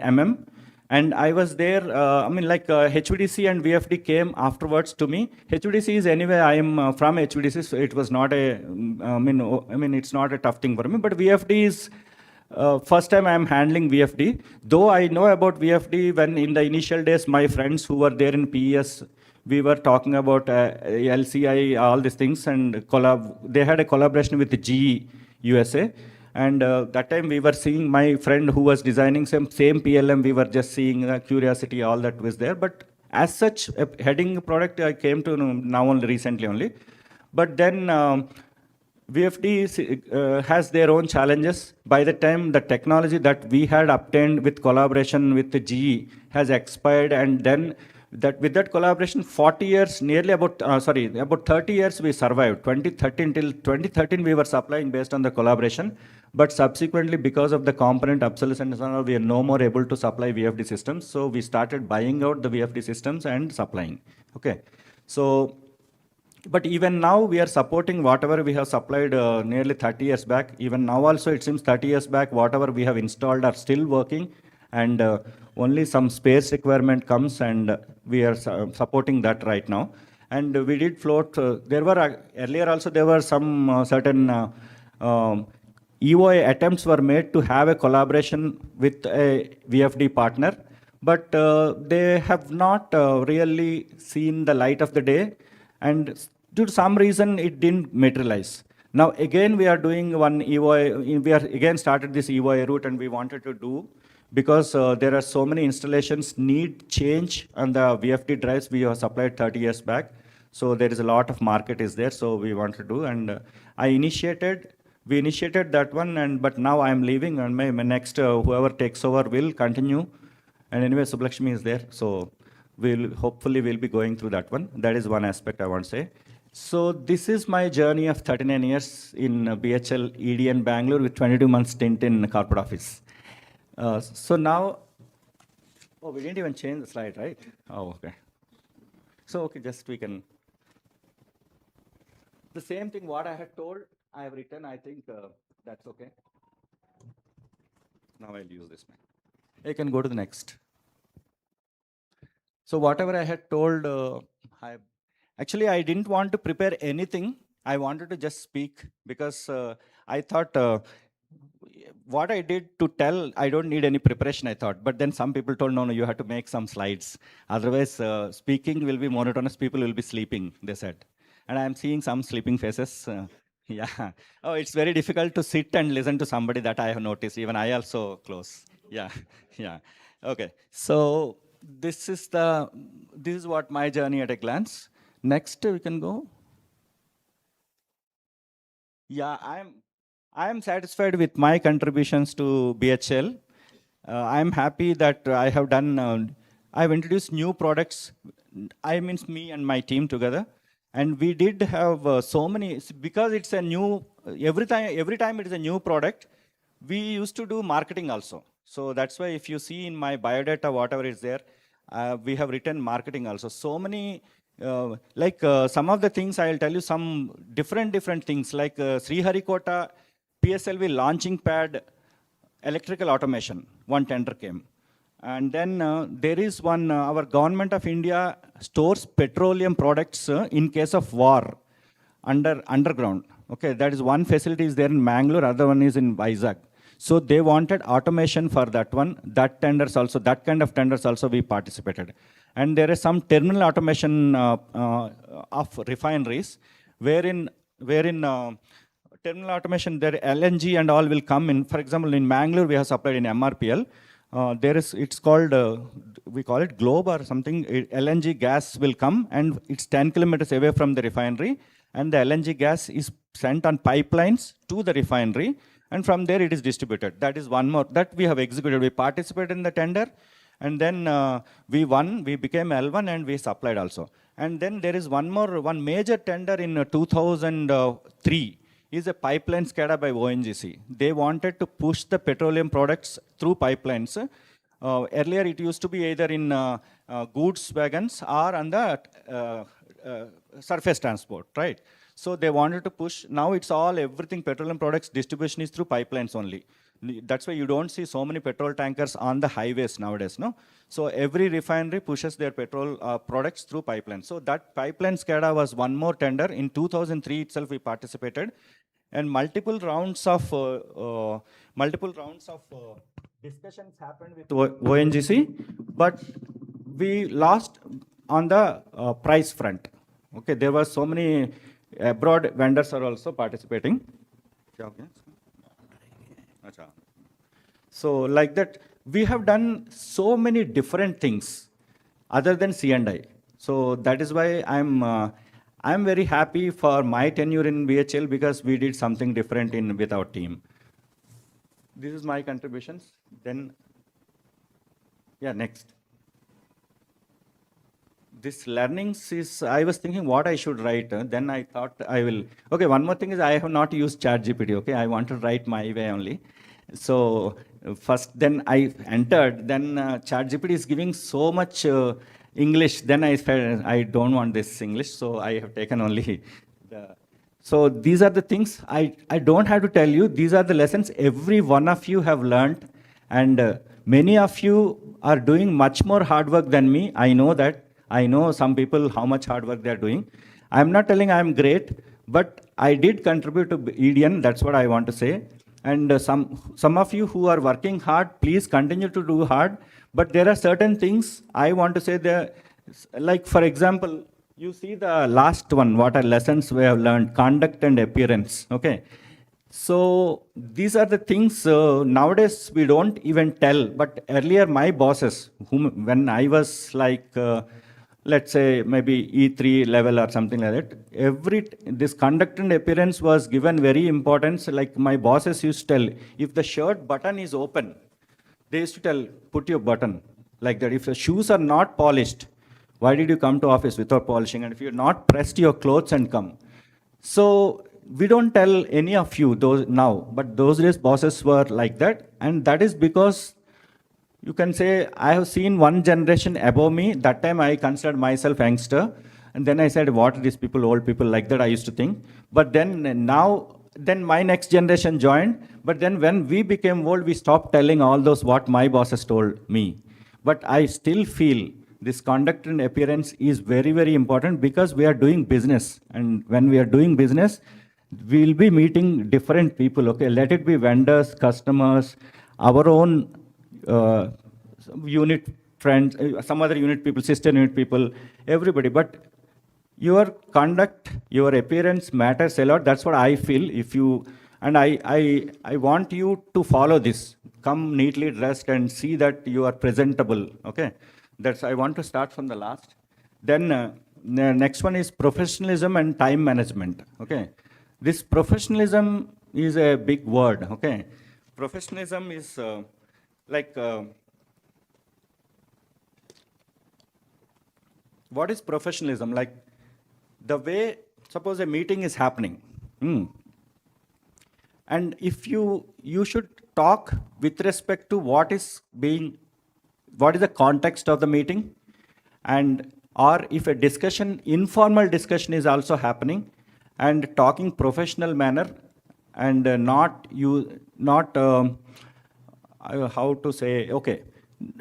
and I was there, HVDC and VFD came afterwards to me. HVDC is anyway, I am from HVDC, so it was not it's not a tough thing for me, but VFD is, first time I am handling VFD. Though I know about VFD when in the initial days, my friends who were there in PES, we were talking about LCI, all these things, and they had a collaboration with the GE USA. And that time we were seeing my friend who was designing same PLM, we were just seeing curiosity, all that was there. But as such, a heading product I came to know now only recently only. But then VFD has their own challenges. By the time the technology that we had obtained with collaboration with the GE has expired, and then that with that collaboration, 40 years, nearly about, about 30 years we survived. 2013 till 2013 we were supplying based on the collaboration, but subsequently because of the component obsolescence, we are no more able to supply VFD systems. So we started buying out the VFD systems and supplying. Okay, so. But even now we are supporting whatever we have supplied nearly 30 years back. Even now also it seems 30 years back, whatever we have installed are still working, and only some space requirement comes, and we are supporting that right now. And we did float, there were earlier also there were some certain EOI attempts were made to have a collaboration with a VFD partner, but they have not really seen the light of the day, and due to some reason it didn't materialize. Now again we are doing one EOI, we are again started this EOI route, and we wanted to do, because there are so many installations need change on the VFD drives we have supplied 30 years back. So there is a lot of market is there, so we want to do, and we initiated that one, and but now I am leaving, and my next whoever takes over will continue. And anyway, Sublakshmi is there, so hopefully we'll be going through that one. That is one aspect I want to say. So this is my journey of 39 years in BHEL EDN Bangalore with 22 months stint in corporate office. So now, oh, we didn't even change the slide, right? Oh, okay. So, okay, just we can. The same thing what I had told, I have written, I think that's okay. Now I'll use this one. You can go to the next. So whatever I had told, actually I didn't want to prepare anything. I wanted to just speak, because I thought what I did to tell, I don't need any preparation, I thought. But then some people told, no, you have to make some slides. Otherwise, speaking will be monotonous, people will be sleeping, they said. And I'm seeing some sleeping faces. Yeah. Oh, it's very difficult to sit and listen to somebody, that I have noticed. Even I also close. Yeah. Yeah. Okay. So this is what my journey at a glance. Next, we can go. Yeah, I am satisfied with my contributions to BHL. I am happy that I have done. I have introduced new products. I means me and my team together, and we did have so many, because it's a new. Every time it is a new product, we used to do marketing also. So that's why if you see in my biodata, whatever is there, we have written marketing also. So many, some of the things I'll tell you, some different things, like Sriharikota PSLV launching pad electrical automation, one tender came. And then there is one, our government of India stores petroleum products in case of war underground. Okay, that is one facility is there in Mangalore, other one is in Vizag. So they wanted automation for that one. That kind of tenders also we participated. And there is some terminal automation of refineries, wherein terminal automation, there LNG and all will come in. For example, in Mangalore, we have supplied in MRPL. It's called, we call it Globe or something. LNG gas will come, and it's 10 kilometers away from the refinery. And the LNG gas is sent on pipelines to the refinery, and from there it is distributed. That is one more that we have executed. We participated in the tender, and then we won, we became L1, and we supplied also. And then there is one major tender in 2003 is a pipeline SCADA by ONGC. They wanted to push the petroleum products through pipelines. Earlier it used to be either in goods wagons or on the surface transport, right? So they wanted to push. Now it's everything petroleum products distribution is through pipelines only. That's why you don't see so many petrol tankers on the highways nowadays, no? So every refinery pushes their petrol products through pipelines. So that pipeline SCADA was one more tender. In 2003 itself we participated, and multiple rounds of discussions happened with ONGC, but we lost on the price front. Okay, there were so many abroad vendors are also participating. Okay. So like that, we have done so many different things other than C&I. So that is why I'm very happy for my tenure in BHL because we did something different with our team. This is my contributions. Then, yeah, next. This learnings is, I was thinking what I should write. Then I thought I will. Okay, one more thing is I have not used ChatGPT. Okay, I want to write my way only. So first, then I entered. Then ChatGPT is giving so much English. Then I felt I don't want this English. So I have taken only the. So these are the things I don't have to tell you. These are the lessons every one of you have learned, and many of you are doing much more hard work than me. I know that. I know some people how much hard work they are doing. I'm not telling I'm great, but I did contribute to EDN. That's what I want to say. And some of you who are working hard, please continue to do hard. But there are certain things I want to say there. Like for example, you see the last one. What are lessons we have learned? Conduct and appearance. Okay. So these are the things nowadays we don't even tell. But earlier, my bosses, when I was like, let's say maybe E3 level or something like that, this conduct and appearance was given very importance. Like my bosses used to tell, if the shirt button is open, they used to tell, put your button like that. If the shoes are not polished, why did you come to office without polishing? And if you're not pressed your clothes and come. So we don't tell any of you those now, but those days bosses were like that. And that is because you can say, I have seen one generation above me. That time I considered myself youngster. And then I said, what are these people, old people like that, I used to think. But then then my next generation joined. But then when we became old, we stopped telling all those what my bosses told me. But I still feel this conduct and appearance is very, very important because we are doing business. And when we are doing business, we'll be meeting different people, okay? Let it be vendors, customers, our own unit friends, some other unit people, sister unit people, everybody. But your conduct, your appearance matters a lot. That's what I feel. If you, and I want you to follow this. Come neatly dressed and see that you are presentable, okay? I want to start from the last. Then the next one is professionalism and time management, okay? This professionalism is a big word, okay? Professionalism is what is professionalism? Like the way, suppose a meeting is happening, and if you should talk with respect to what is the context of the meeting, and or if a discussion, informal discussion is also happening, and talking professional manner, and not how to say, okay,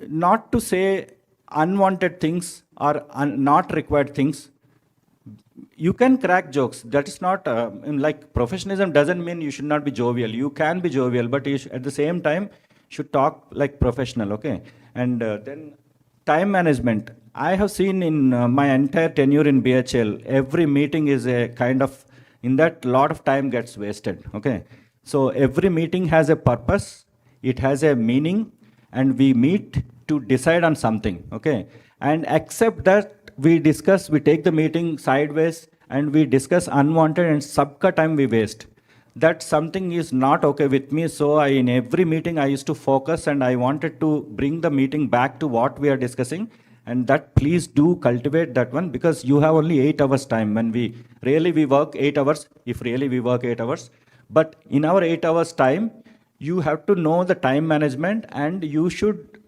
not to say unwanted things or not required things. You can crack jokes. That is not, like professionalism doesn't mean you should not be jovial. You can be jovial, but you at the same time should talk like professional, okay? And then time management. I have seen in my entire tenure in BHL, every meeting is a kind of, in that lot of time gets wasted, okay? So every meeting has a purpose, it has a meaning, and we meet to decide on something, okay? And accept that we discuss, we take the meeting sideways, and we discuss unwanted and subka time we waste. That something is not okay with me. So in every meeting I used to focus, and I wanted to bring the meeting back to what we are discussing. And that please do cultivate that one, because you have only 8 hours time. When we work 8 hours, if really we work 8 hours. But in our 8 hours time, you have to know the time management, and you should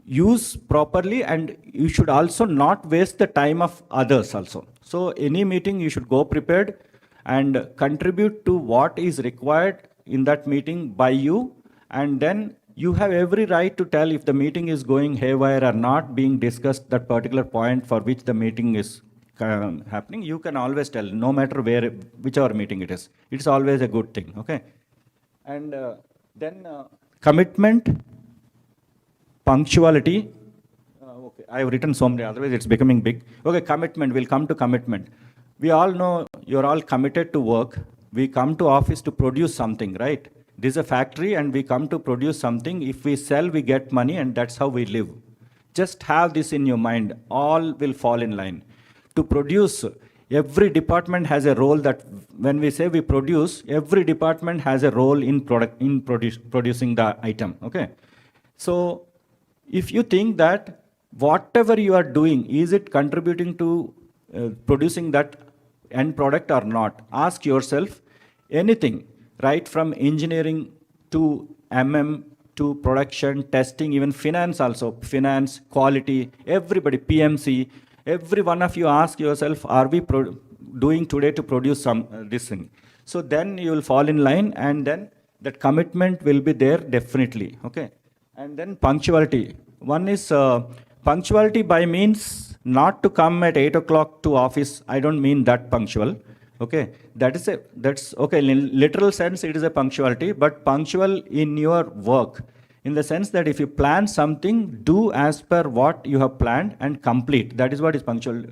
use properly, and you should also not waste the time of others also. So any meeting you should go prepared and contribute to what is required in that meeting by you, and then you have every right to tell if the meeting is going haywire or not being discussed, that particular point for which the meeting is happening. You can always tell, no matter whichever meeting it is. It's always a good thing, okay? And then commitment, punctuality. Okay, I have written so many, otherwise it's becoming big. Okay, commitment, we'll come to commitment. We all know you're all committed to work. We come to office to produce something, right? This is a factory and we come to produce something. If we sell, we get money, and that's how we live. Just have this in your mind. All will fall in line. To produce, every department has a role. That when we say we produce, every department has a role in producing the item. Okay. So if you think that whatever you are doing, is it contributing to producing that end product or not? Ask yourself. Anything, right from engineering to to production, testing, even finance also, finance, quality, everybody, PMC, every one of you ask yourself, are we doing today to produce this thing? So then you will fall in line, and then that commitment will be there definitely, okay? And then punctuality. One is punctuality by means not to come at 8 o'clock to office. I don't mean that punctual. Okay, that's okay. In literal sense, it is a punctuality, but punctual in your work, in the sense that if you plan something, do as per what you have planned and complete. That is what is punctual.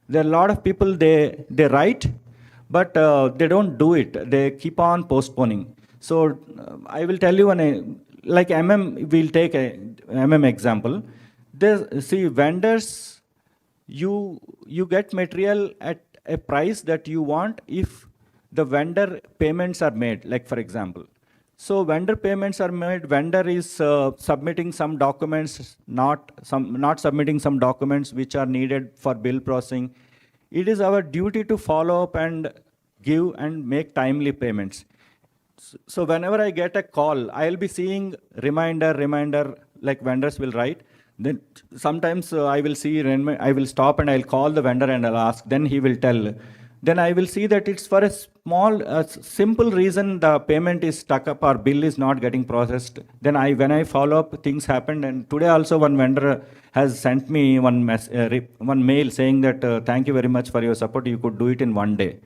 There are a lot of people, they write, but they don't do it. They keep on postponing. So I will tell you like we'll take a example. See, vendors, you get material at a price that you want if the vendor payments are made, like for example. So vendor payments are made, vendor is submitting some documents, not submitting some documents which are needed for bill processing. It is our duty to follow up and give and make timely payments. So whenever I get a call, I'll be seeing reminder, like vendors will write. Then sometimes I will see, I will stop and I'll call the vendor and I'll ask. Then he will tell. Then I will see that it's for a simple reason the payment is stuck up or bill is not getting processed. Then when I follow up, things happen. And today also one vendor has sent me one mail saying that thank you very much for your support. You could do it in one day.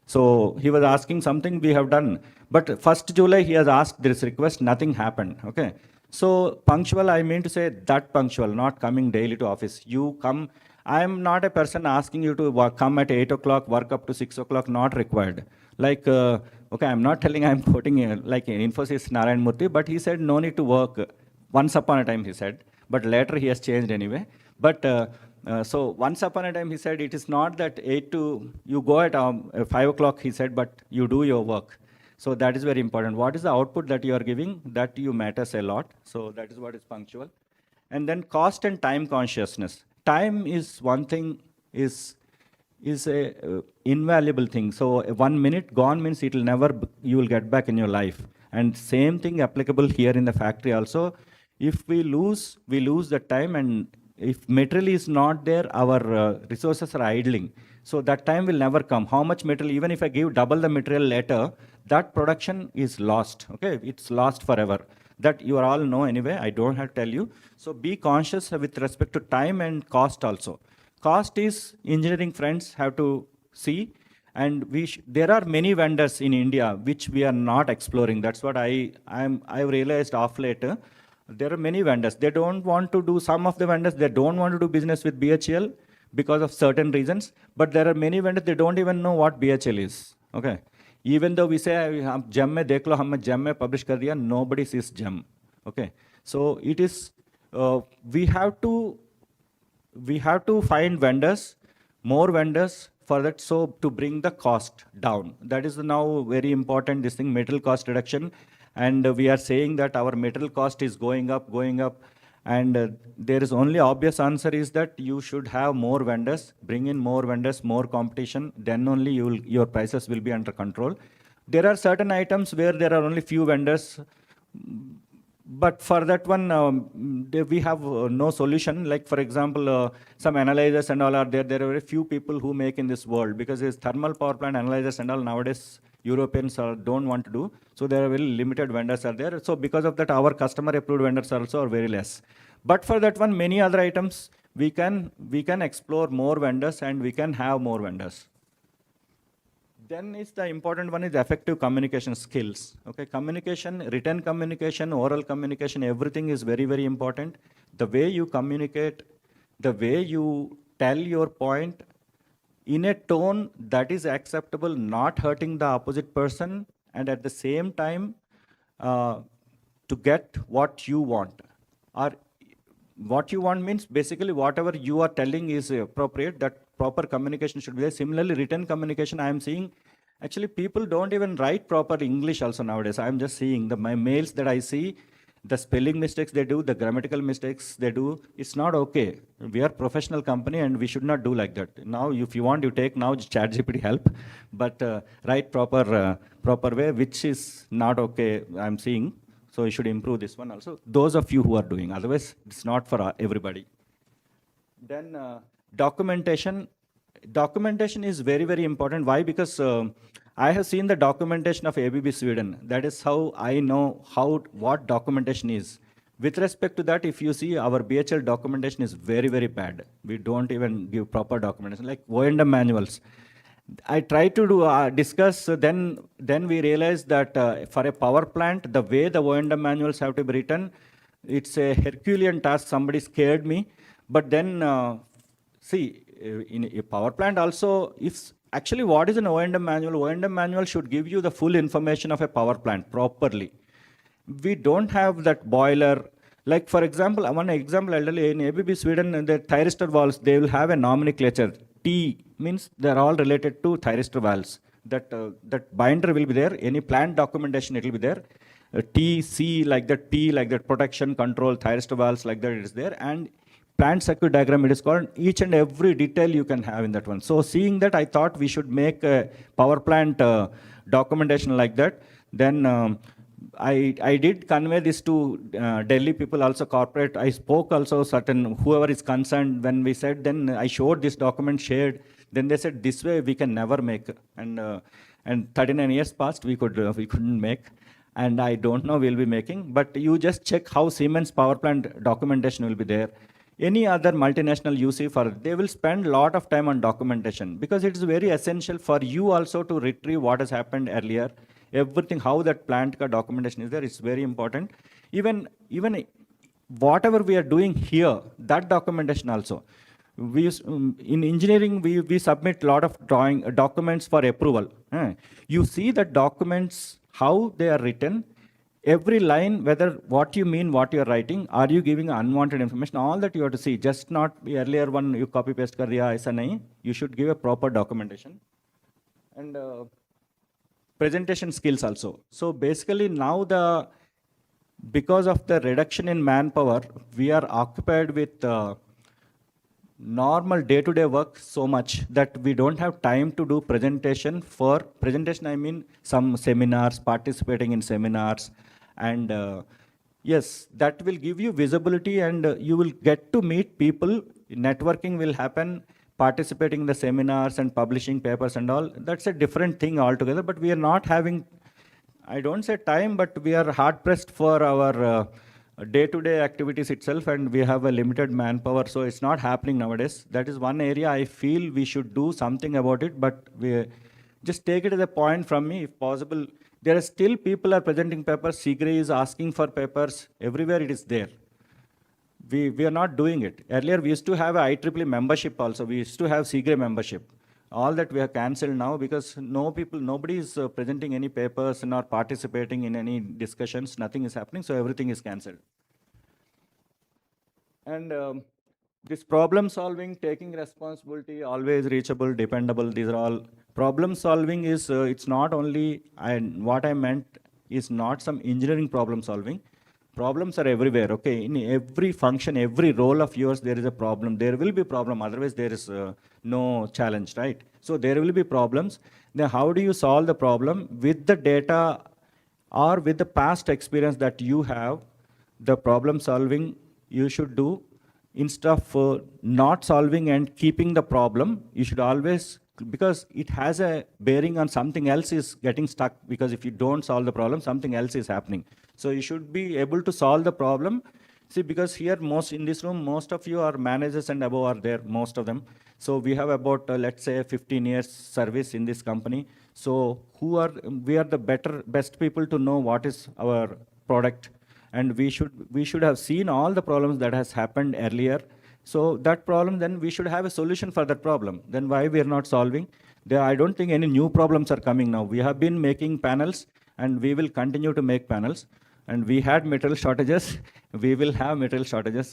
So he was asking something we have done. But 1st July, he has asked this request, nothing happened. Okay. So punctual, I mean to say that punctual, not coming daily to office. You come, I am not a person asking you to come at 8 o'clock, work up to 6 o'clock, not required. Like, okay, I'm not telling I'm quoting like Infosys Narayan Murthy, but he said no need to work. Once upon a time, he said, but later he has changed anyway. But so once upon a time, he said, it is not that 8 to, you go at 5 o'clock, he said, but you do your work. So that is very important. What is the output that you are giving? That you matters a lot. So that is what is punctual. And then cost and time consciousness. Time is one thing, is a invaluable thing. So 1 minute gone means it will never, you will get back in your life. And same thing applicable here in the factory also. If we lose the time, and if material is not there, our resources are idling. So that time will never come. How much material, even if I give double the material later, that production is lost. Okay, it's lost forever. That you all know anyway, I don't have to tell you. So be conscious with respect to time and cost also. Cost is engineering friends have to see, and there are many vendors in India which we are not exploring. That's what I've realized off late. There are many vendors. They don't want to do, some of the vendors, they don't want to do business with BHEL because of certain reasons. But there are many vendors, they don't even know what BHEL is. Okay. Even though we say, GEM में देख लो, हमने GEM में publish कर दिया, nobody sees GEM. Okay. So it is, we have to find vendors, more vendors for that, so to bring the cost down. That is now very important, this thing, material cost reduction. And we are saying that our material cost is going up. And there is only obvious answer is that you should have more vendors, bring in more vendors, more competition, then only your prices will be under control. There are certain items where there are only few vendors, but for that one, we have no solution. Like for example, some analyzers and all are there. There are very few people who make in this world, because there's thermal power plant analyzers and all nowadays Europeans don't want to do. So there are very limited vendors are there. So because of that, our customer approved vendors also are very less. But for that one, many other items, we can explore more vendors and we can have more vendors. Then is the important one is effective communication skills. Okay, communication, written communication, oral communication, everything is very, very important. The way you communicate, the way you tell your point, in a tone that is acceptable, not hurting the opposite person, and at the same time, to get what you want. Or what you want means basically whatever you are telling is appropriate, that proper communication should be there. Similarly, written communication, I am seeing, actually people don't even write proper English also nowadays. I am just seeing my mails that I see, the spelling mistakes they do, the grammatical mistakes they do, it's not okay. We are professional company and we should not do like that. Now, if you want, you take now ChatGPT help, but write proper way, which is not okay, I'm seeing. So you should improve this one also. Those of you who are doing, otherwise it's not for everybody. Then documentation. Documentation is very, very important. Why? Because I have seen the documentation of ABB Sweden. That is how I know what documentation is. With respect to that, if you see our BHL documentation is very, very bad. We don't even give proper documentation, like O&M manuals. I tried to discuss, then we realized that for a power plant, the way the O&M manuals have to be written, it's a Herculean task. Somebody scared me. But then, see, in a power plant also, if actually what is an O&M manual? O&M manual should give you the full information of a power plant properly. We don't have that boiler. Like for example, one example elderly in ABB Sweden, the thyristor valves, they will have a nomenclature. T means they're all related to thyristor valves. That binder will be there. Any plant documentation, it will be there. T, C like that, P like that, protection, control, thyristor valves like that, it is there. And plant circuit diagram, it is called. Each and every detail you can have in that one. So seeing that, I thought we should make a power plant documentation like that. Then I did convey this to Delhi people, also corporate. I spoke also certain, whoever is concerned, when we said, then I showed this document shared. Then they said, this way we can never make. And 39 years passed, we couldn't make. And I don't know we'll be making. But you just check how Siemens power plant documentation will be there. Any other multinational you see, they will spend a lot of time on documentation, because it is very essential for you also to retrieve what has happened earlier. Everything, how that plant documentation is there, is very important. Even whatever we are doing here, that documentation also. In engineering, we submit a lot of documents for approval. You see the documents, how they are written, every line, whether what you mean, what you're writing, are you giving unwanted information, all that you have to see. Just not the earlier one, you copy paste kar diya, aisa nahi. You should give a proper documentation. And presentation skills also. So basically now because of the reduction in manpower, we are occupied with normal day-to-day work so much that we don't have time to do presentation. For presentation, I mean some seminars, participating in seminars, and yes, that will give you visibility, and you will get to meet people. Networking will happen, participating in the seminars and publishing papers and all. That's a different thing altogether, but we are not having, I don't say time, but we are hard pressed for our day-to-day activities itself, and we have a limited manpower, so it's not happening nowadays. That is one area I feel we should do something about it, but we just take it as a point from me, if possible. There are still people are presenting papers, CGRE is asking for papers, everywhere it is there. We are not doing it. Earlier we used to have a IEEE membership also, we used to have CGRE membership. All that we have cancelled now, because nobody is presenting any papers nor participating in any discussions, nothing is happening, so everything is cancelled. And this problem solving, taking responsibility, always reachable, dependable, these are all problem solving. Is it's not only, and what I meant is not some engineering problem solving. Problems are everywhere, okay? In every function, every role of yours, there is a problem. There will be problem, otherwise there is no challenge, right? So there will be problems. Then how do you solve the problem? With the data or with the past experience that you have, the problem solving you should do. Instead of not solving and keeping the problem, you should always, because it has a bearing on something else is getting stuck, because if you don't solve the problem, something else is happening. So you should be able to solve the problem. See, because here in this room, most of you are managers and above are there, most of them. So we have about, let's say 15 years service in this company. So we are the best people to know what is our product. And we should have seen all the problems that has happened earlier. So that problem, then we should have a solution for that problem. Then why we are not solving? I don't think any new problems are coming now. We have been making panels, and we will continue to make panels. And we had material shortages, we will have material shortages.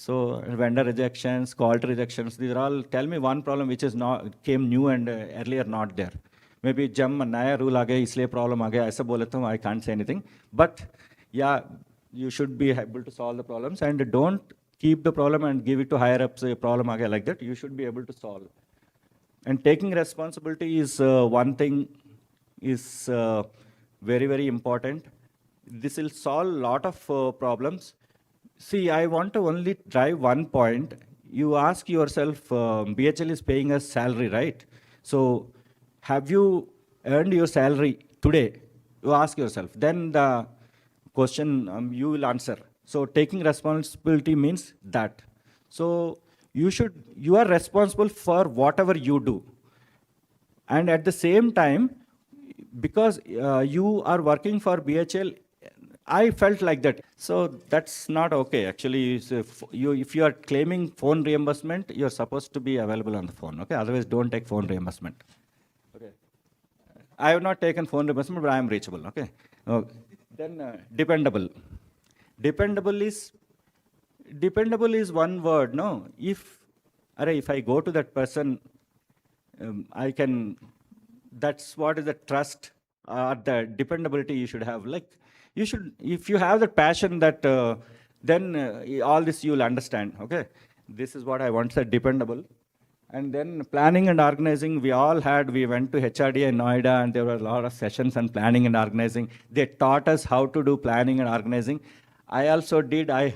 So vendor rejections, quality rejections, these are all, tell me one problem which is not, came new and earlier not there. Maybe jam naya rule aa gaya, isliye problem aa gaya, aisa bole to I can't say anything. But yeah, you should be able to solve the problems, and don't keep the problem and give it to higher ups, a problem aa gaya like that. You should be able to solve. And taking responsibility is one thing is very, very important. This will solve a lot of problems. See, I want to only drive one point. You ask yourself, BHL is paying us salary, right? So have you earned your salary today? You ask yourself. Then the question you will answer. So taking responsibility means that. So you are responsible for whatever you do. And at the same time, because you are working for BHL, I felt like that. So that's not okay. Actually, if you are claiming phone reimbursement, you're supposed to be available on the phone. Okay, otherwise don't take phone reimbursement. Okay, I have not taken phone reimbursement, but I am reachable. Okay, then dependable. Dependable is one word. No, if I go to that person, I can. That's what is the trust or the dependability you should have. Like, you should, if you have the passion, that then all this you will understand. Okay, this is what I want to say, dependable. And then planning and organizing, we went to HRDA in Noida, and there were a lot of sessions on planning and organizing. They taught us how to do planning and organizing. I also did, I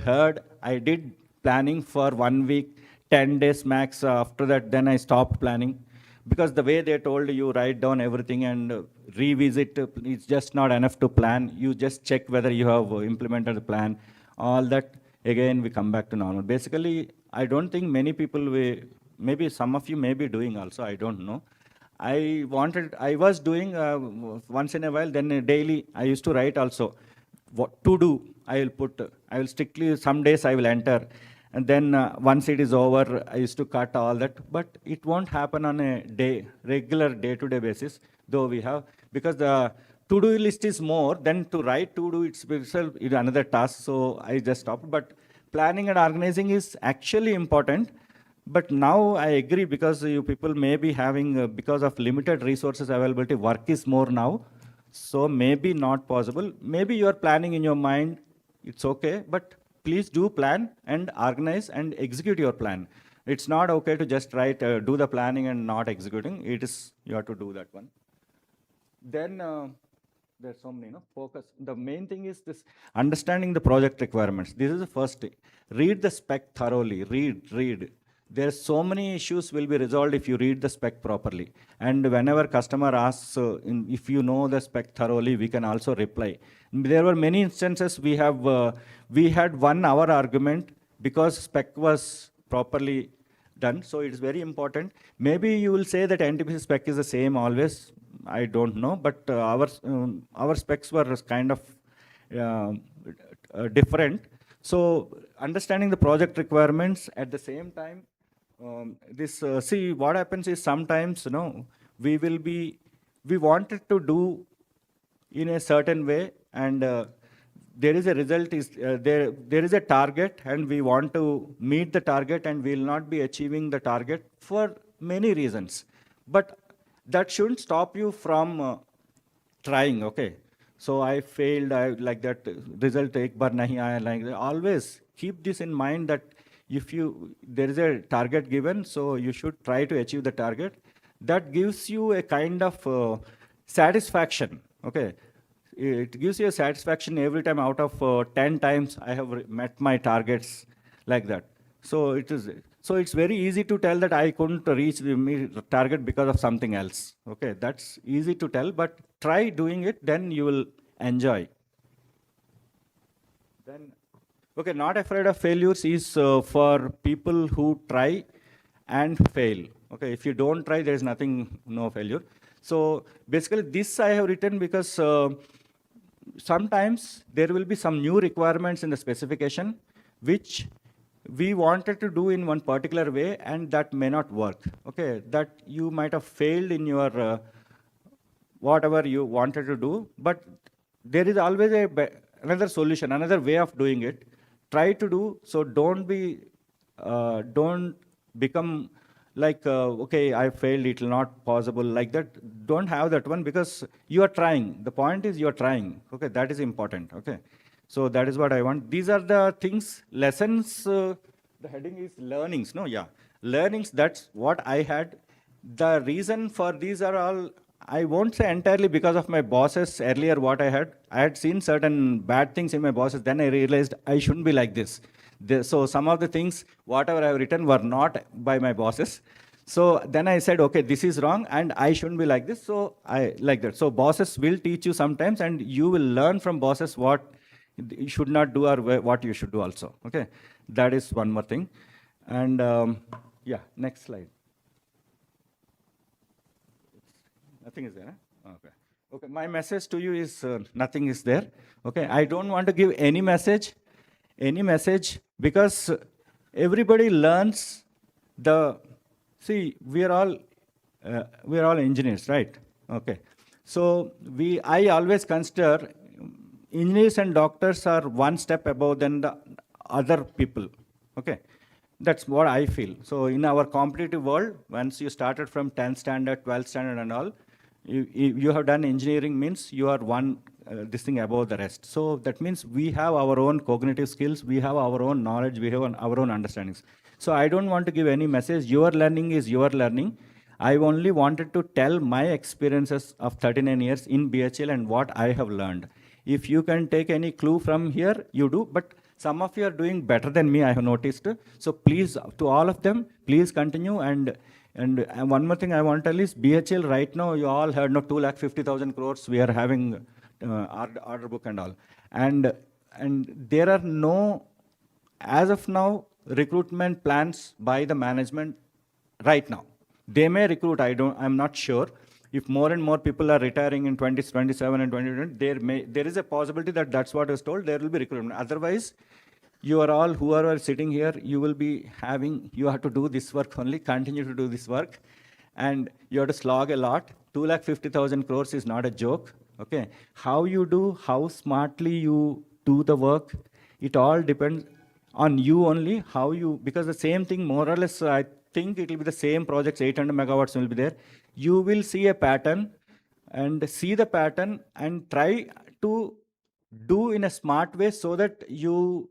did planning for 1 week, 10 days max. After that, then I stopped planning. Because the way they told you write down everything and revisit, it's just not enough to plan. You just check whether you have implemented the plan. All that, again, we come back to normal. Basically, I don't think many people, maybe some of you may be doing also, I don't know. I was doing once in a while, then daily, I used to write also. What to do, I will strictly, some days I will enter. And then once it is over, I used to cut all that. But it won't happen on a regular day-to-day basis, though we have, because the to-do list is more, than to write to-do itself is another task, so I just stopped. But planning and organizing is actually important. But now I agree, because you people may be having, because of limited resources availability, work is more now. So maybe not possible. Maybe you are planning in your mind, it's okay, but please do plan and organize and execute your plan. It's not okay to just write, do the planning and not executing. It is, you have to do that one. Then there's so many, focus. The main thing is this, understanding the project requirements. This is the first thing. Read the spec thoroughly, read. There's so many issues will be resolved if you read the spec properly. And whenever customer asks, if you know the spec thoroughly, we can also reply. There were many instances we had 1 hour argument because spec was properly done. So it's very important. Maybe you will say that NTPC spec is the same always. I don't know, but our specs were kind of different. So understanding the project requirements at the same time, see what happens is sometimes, we wanted to do in a certain way, and there is a result, there is a target, and we want to meet the target, and we will not be achieving the target for many reasons. But that shouldn't stop you from trying, okay? So I failed, like that, result ek bar nahi aaya, like that. Always keep this in mind, that if there is a target given, so you should try to achieve the target. That gives you a kind of satisfaction, okay? It gives you a satisfaction every time. Out of 10 times, I have met my targets, like that. So it's very easy to tell that I couldn't reach the target because of something else. Okay, that's easy to tell, but try doing it, then you will enjoy. Then, okay, not afraid of failures is for people who try and fail. Okay, if you don't try, there is nothing, no failure. So basically, this I have written because sometimes there will be some new requirements in the specification, which we wanted to do in one particular way, and that may not work. Okay, that you might have failed in your whatever you wanted to do, but there is always another solution, another way of doing it. Try to do, so don't become like, okay, I failed, it will not possible, like that. Don't have that one, because you are trying. The point is you are trying, okay? That is important, okay? So that is what I want. These are the things, lessons, the heading is learnings, no? Yeah, learnings, that's what I had. The reason for these are all, I won't say entirely because of my bosses earlier what I had seen certain bad things in my bosses, then I realized I shouldn't be like this. So some of the things, whatever I have written were not by my bosses. So then I said, okay, this is wrong and I shouldn't be like this. So I like that. So bosses will teach you sometimes and you will learn from bosses what you should not do or what you should do also. Okay, that is one more thing. And yeah, next slide. Nothing is there, huh? Okay. Okay, my message to you is nothing is there. Okay, I don't want to give any message, because everybody learns the, see, we are all engineers, right? Okay. So I always consider engineers and doctors are one step above than the other people. Okay. That's what I feel. So in our competitive world, once you started from 10th standard, 12th standard and all, you have done engineering means you are one this thing above the rest. So that means we have our own cognitive skills, we have our own knowledge, we have our own understandings. So I don't want to give any message. Your learning is your learning. I only wanted to tell my experiences of 39 years in BHL and what I have learned. If you can take any clue from here, you do. But some of you are doing better than me, I have noticed. So please, to all of them, please continue. And one more thing I want to tell is BHL right now, you all heard, no, 2,50,000 crores we are having order book and all. And there are no, as of now, recruitment plans by the management right now. They may recruit, I'm not sure. If more and more people are retiring in 2027 and 2020, there is a possibility that that's what is told, there will be recruitment. Otherwise, you are all, whoever are sitting here, you will be having, you have to do this work only, continue to do this work. And you have to slog a lot. 2,50,000 crores is not a joke, okay? How you do, how smartly you do the work, it all depends on you only, how you, because the same thing, more or less, I think it will be the same projects, 800 megawatts will be there. You will see a pattern and see the pattern and try to do in a smart way so that you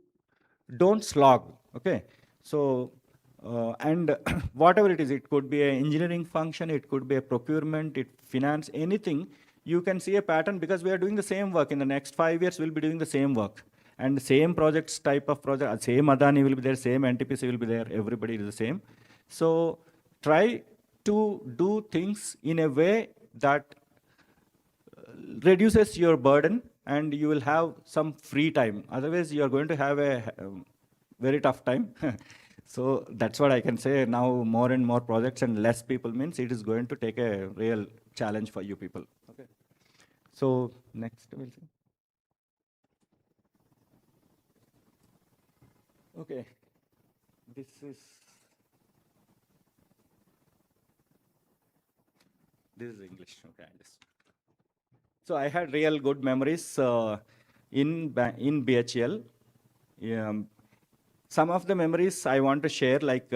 don't slog, okay? So, and whatever it is, it could be an engineering function, it could be a procurement, finance, anything, you can see a pattern because we are doing the same work. In the next 5 years, we'll be doing the same work. And the same projects, type of project, same Adani will be there, same NTPC will be there, everybody is the same. So try to do things in a way that reduces your burden and you will have some free time. Otherwise, you are going to have a very tough time. So that's what I can say. Now more and more projects and less people means it is going to take a real challenge for you people. Okay. So next we'll see. Okay. This is English. Okay, I just. So I had real good memories in BHEL. Some of the memories I want to share, like,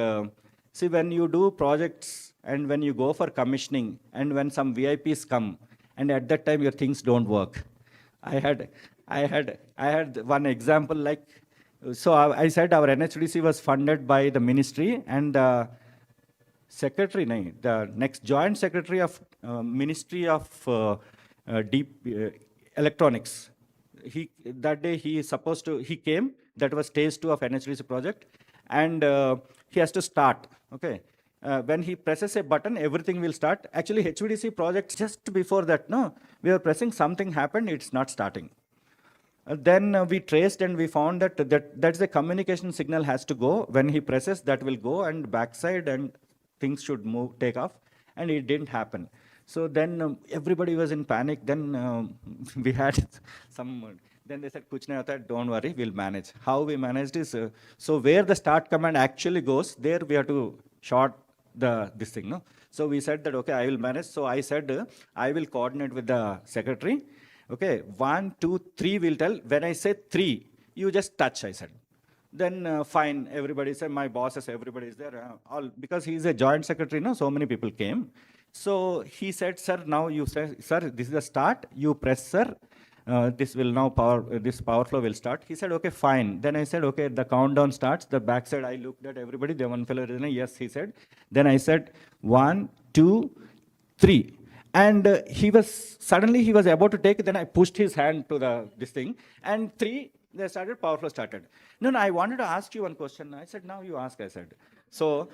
see, when you do projects and when you go for commissioning and when some VIPs come and at that time your things don't work. I had one example, like, so I said our NHDC was funded by the ministry and the secretary, the next joint secretary of Ministry of Electronics. That day he came, that was stage 2 of NHDC project, and he has to start, okay? When he presses a button, everything will start. Actually, HVDC project, just before that, no, we were pressing, something happened, it's not starting. Then we traced and we found that's the communication signal has to go. When he presses, that will go and backside and things should move, take off, and it didn't happen. So then everybody was in panic. Then we had some, then they said, Kuch nahi hota, don't worry, we'll manage. How we managed is, so where the start command actually goes, there we have to short this thing, no? So we said that, okay, I will manage. So I said, I will coordinate with the secretary. Okay, 1, 2, 3 will tell. When I say 3, you just touch, I said. Then fine, everybody said, my bosses, everybody is there. All because he is a joint secretary, no, so many people came. So he said, sir, now you say, sir, this is the start. You press, sir. This will now this power flow will start. He said, okay, fine. Then I said, okay, the countdown starts. The backside, I looked at everybody. The one fellow, yes, he said. Then I said, 1, 2, 3. And suddenly he was about to take, then I pushed his hand to this thing, and 3, they started, power flow started. No, I wanted to ask you one question. I said, now you ask, I said. So,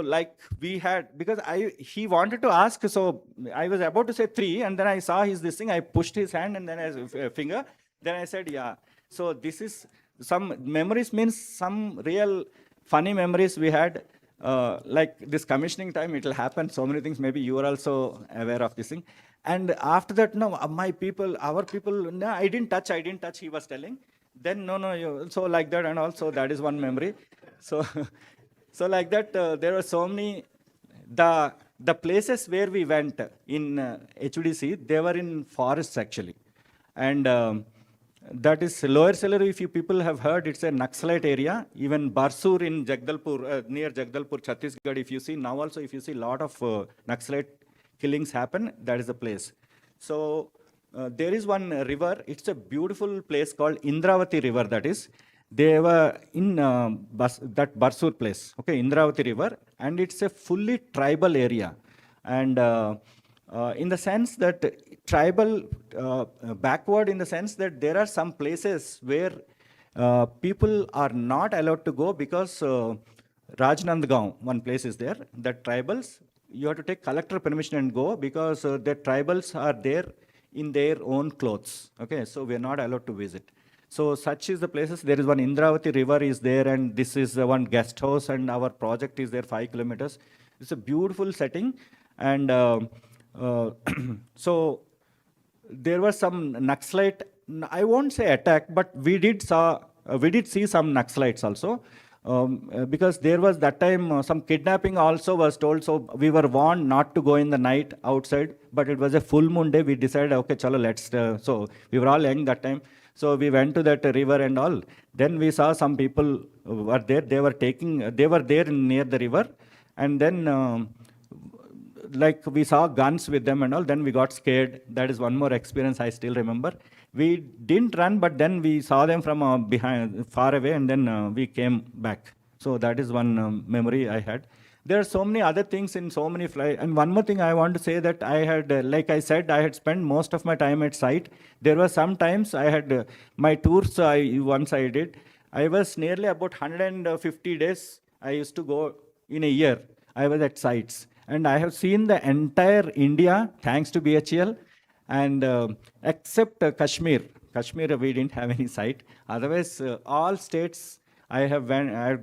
like we had, because he wanted to ask, so I was about to say 3, and then I saw this thing, I pushed his hand, and then I finger, then I said, yeah. So this is some memories, means some real funny memories we had. Like this commissioning time, it will happen, so many things, maybe you are also aware of this thing. And after that, no, our people, no, I didn't touch, he was telling. Then, no, so like that, and also that is one memory. So, so like that, there were so many, the places where we went in HVDC, they were in forests actually. And that is Lower Selleru, if you people have heard, it's a Naxalite area. Even Barsur in Jagdalpur, near Jagdalpur, Chhattisgarh, if you see, now also if you see lot of Naxalite killings happen, that is the place. So there is one river, it's a beautiful place called Indravati River, that is. They were in that Barsur place, okay, Indravati River, and it's a fully tribal area. And in the sense that tribal, backward in the sense that there are some places where people are not allowed to go because Rajnandgaon, one place is there, that tribals, you have to take collector permission and go because the tribals are there in their own clothes. Okay, so we are not allowed to visit. So such is the places. There is one Indravati River is there, and this is one guest house, and our project is there 5 kilometers. It's a beautiful setting. And so there was some Naxalite, I won't say attack, but we did see some Naxalites also. Because there was that time some kidnapping also was told, so we were warned not to go in the night outside, but it was a full moon day. We decided, okay, chalo, let's, so we were all young that time. So we went to that river and all. Then we saw some people were there, they were there near the river. And then like we saw guns with them and all, then we got scared. That is one more experience I still remember. We didn't run, but then we saw them from behind, far away, and then we came back. So that is one memory I had. There are so many other things in so many flights. And one more thing I want to say that I had, like I said, I had spent most of my time at site. There were some times I had my tours, once I did. I was nearly about 150 days. I used to go in a year. I was at sites. And I have seen the entire India, thanks to BHEL, and except Kashmir. Kashmir, we didn't have any site. Otherwise, all states, I have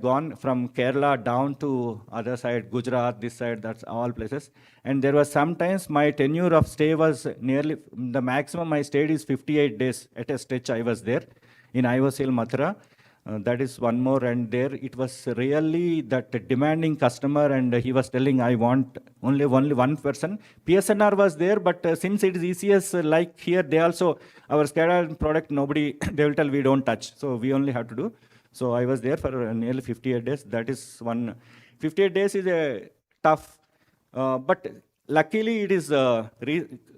gone from Kerala down to other side, Gujarat, this side, that's all places. And there was sometimes my tenure of stay was nearly, the maximum I stayed is 58 days at a stretch I was there in IOCL Mathura. That is one more, and there it was really that demanding customer, and he was telling, I want only one person. PSNR was there, but since it is ECS, like here, they also, our SCADA product, nobody, they will tell we don't touch. So we only have to do. So I was there for nearly 58 days. That is one, 58 days is a tough, but luckily it is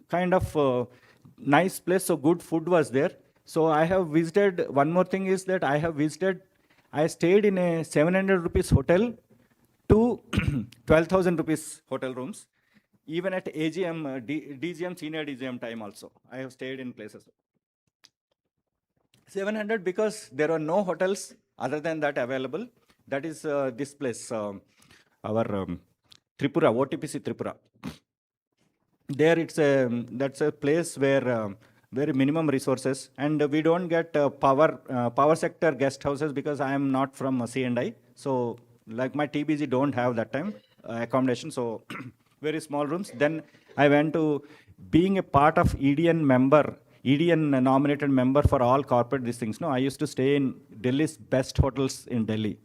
kind of nice place, so good food was there. So I have visited, one more thing is that I stayed in a 700 rupees hotel to 12,000 rupees hotel rooms. Even at AGM, DGM, senior DGM time also, I have stayed in places. 700 because there are no hotels other than that available. That is this place, our Tripura, OTPC Tripura. There that's a place where very minimum resources, and we don't get power sector guest houses because I am not from C&I. So like my TBG don't have that time accommodation, so very small rooms. Then I went to being a part of EDN nominated member for all corporate these things. No, I used to stay in Delhi's best hotels in Delhi.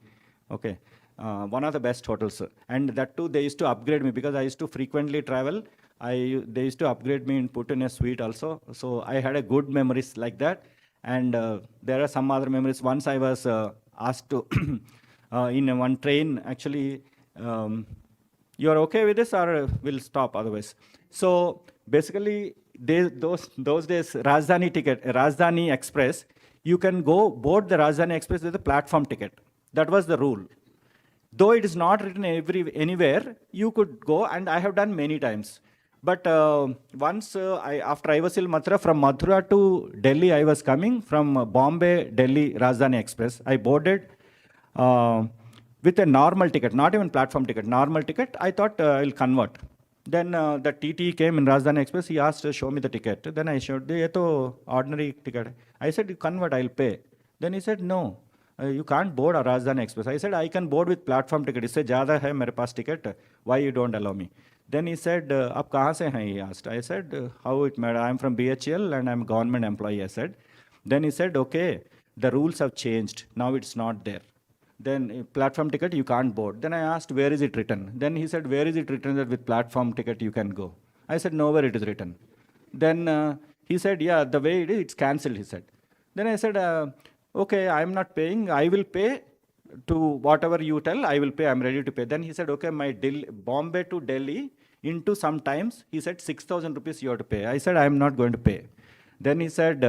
Okay. One of the best hotels. And that too, they used to upgrade me because I used to frequently travel. they used to upgrade me and put in a suite also. So I had a good memories like that. And there are some other memories. Once I was asked to in one train, actually, um, you are okay with this, or we'll stop otherwise. So basically, those days, Rajdhani Express, you can go board the Rajdhani Express with a platform ticket. That was the rule. Though it is not written anywhere, you could go, and I have done many times. But once, after I was in Mathura, from Mathura to Delhi, I was coming from Bombay, Delhi, Rajdhani Express. I boarded uh, with a normal ticket, not even platform ticket, normal ticket. I thought I'll convert. Then the TT came in Rajdhani Express. He asked, show me the ticket. Then I showed, ये तो ordinary ticket. I said, you convert, I'll pay. Then he said, no, you can't board a Rajdhani Express. I said, I can board with platform ticket. इससे ज़्यादा है मेरे पास ticket. Why you don't allow me? Then he said, आप कहाँ से हैं? He asked. I said, how it matter? I'm from BHEL and I'm a government employee. I said. Then he said, okay, the rules have changed. Now it's not there. Then platform ticket you can't board. Then I asked, where is it written? Then he said, where is it written that with platform ticket you can go? I said, nowhere it is written. Then he said, yeah, the way it is, it's cancelled, he said. Then I said, okay, I'm not paying. I will pay to whatever you tell. I will pay. I'm ready to pay. Then he said, okay, my Bombay to Delhi into some times, he said, 6,000 rupees you have to pay. I said, I'm not going to pay. Then he said,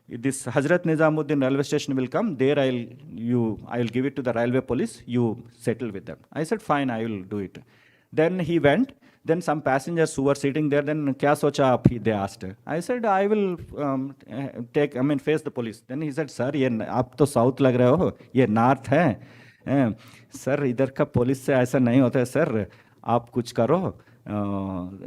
this Hazrat Nizamuddin railway station will come. There I'll give it to the railway police. You settle with them. I said, fine, I will do it. Then he went. Then some passengers who were sitting there, then kya socha aap, they asked. I said, I will face the police. Then he said, sir, ये आप तो south लग रहे हो, ये north है. Sir, इधर का police से ऐसा नहीं होता है, sir. आप कुछ करो.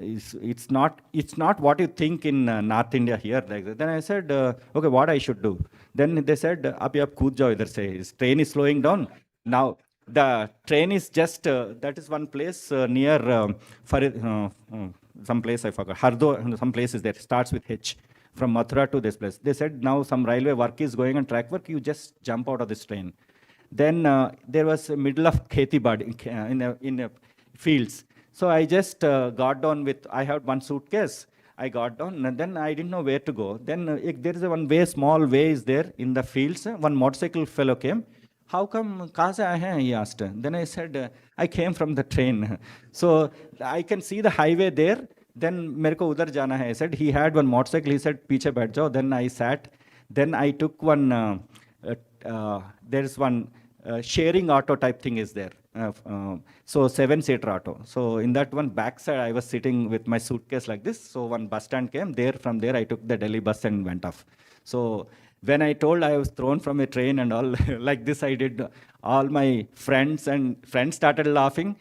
It's not what you think in North India here. Like that. Then I said, okay, what I should do? Then they said, अभी आप कूद जाओ इधर से. His train is slowing down. Now the train is just that is one place near some place I forgot. Hardo, some place is there. Starts with H. From Mathura to this place. They said now some railway work is going on, track work. You just jump out of this train. Then there was a middle of kheti badi in a fields. So I just got down with, I had one suitcase. I got down and then I didn't know where to go. Then there is a one way, small way is there in the fields. One motorcycle fellow came. How come, kahan se aaye hain? He asked. Then I said, I came from the train. So I can see the highway there. Then मेरे को उधर जाना है. I said, he had one motorcycle. He said, पीछे बैठ जाओ. Then I sat. Then I took one, there's one sharing auto type thing is there. So 7-seater auto. So in that one backside, I was sitting with my suitcase like this. So one bus stand came there. From there, I took the Delhi bus and went off. So when I told I was thrown from a train and all like this, I did. All my friends started laughing.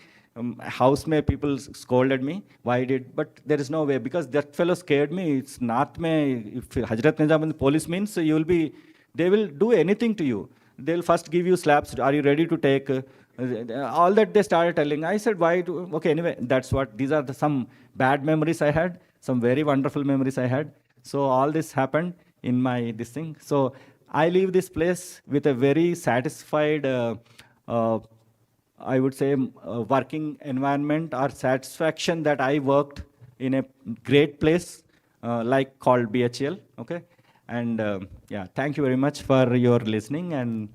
House mein people scolded me. Why did? But there is no way because that fellow scared me. It's North mein. If Hazrat Nizamuddin police means you will be. They will do anything to you. They'll first give you slaps. Are you ready to take? All that they started telling. I said, why do? Okay, anyway, that's what. These are some bad memories I had. Some very wonderful memories I had. So all this happened in my this thing. So I leave this place with a very satisfied. I would say working environment or satisfaction that I worked in a great place like called BHEL. Okay, and yeah, thank you very much for your listening and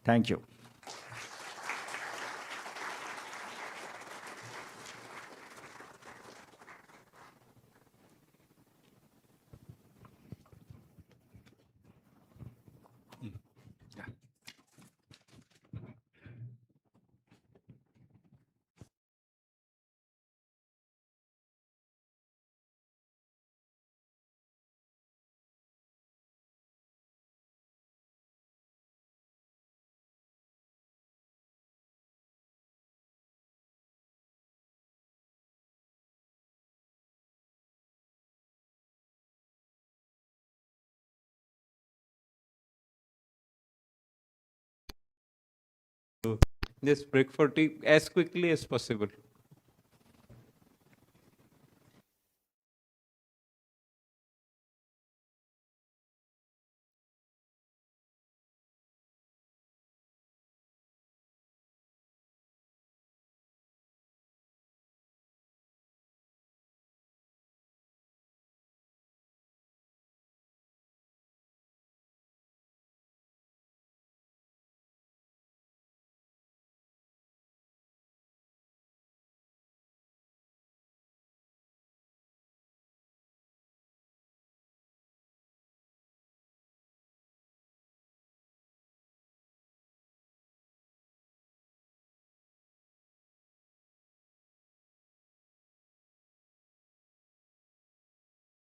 thank you. Just break for tea as quickly as possible.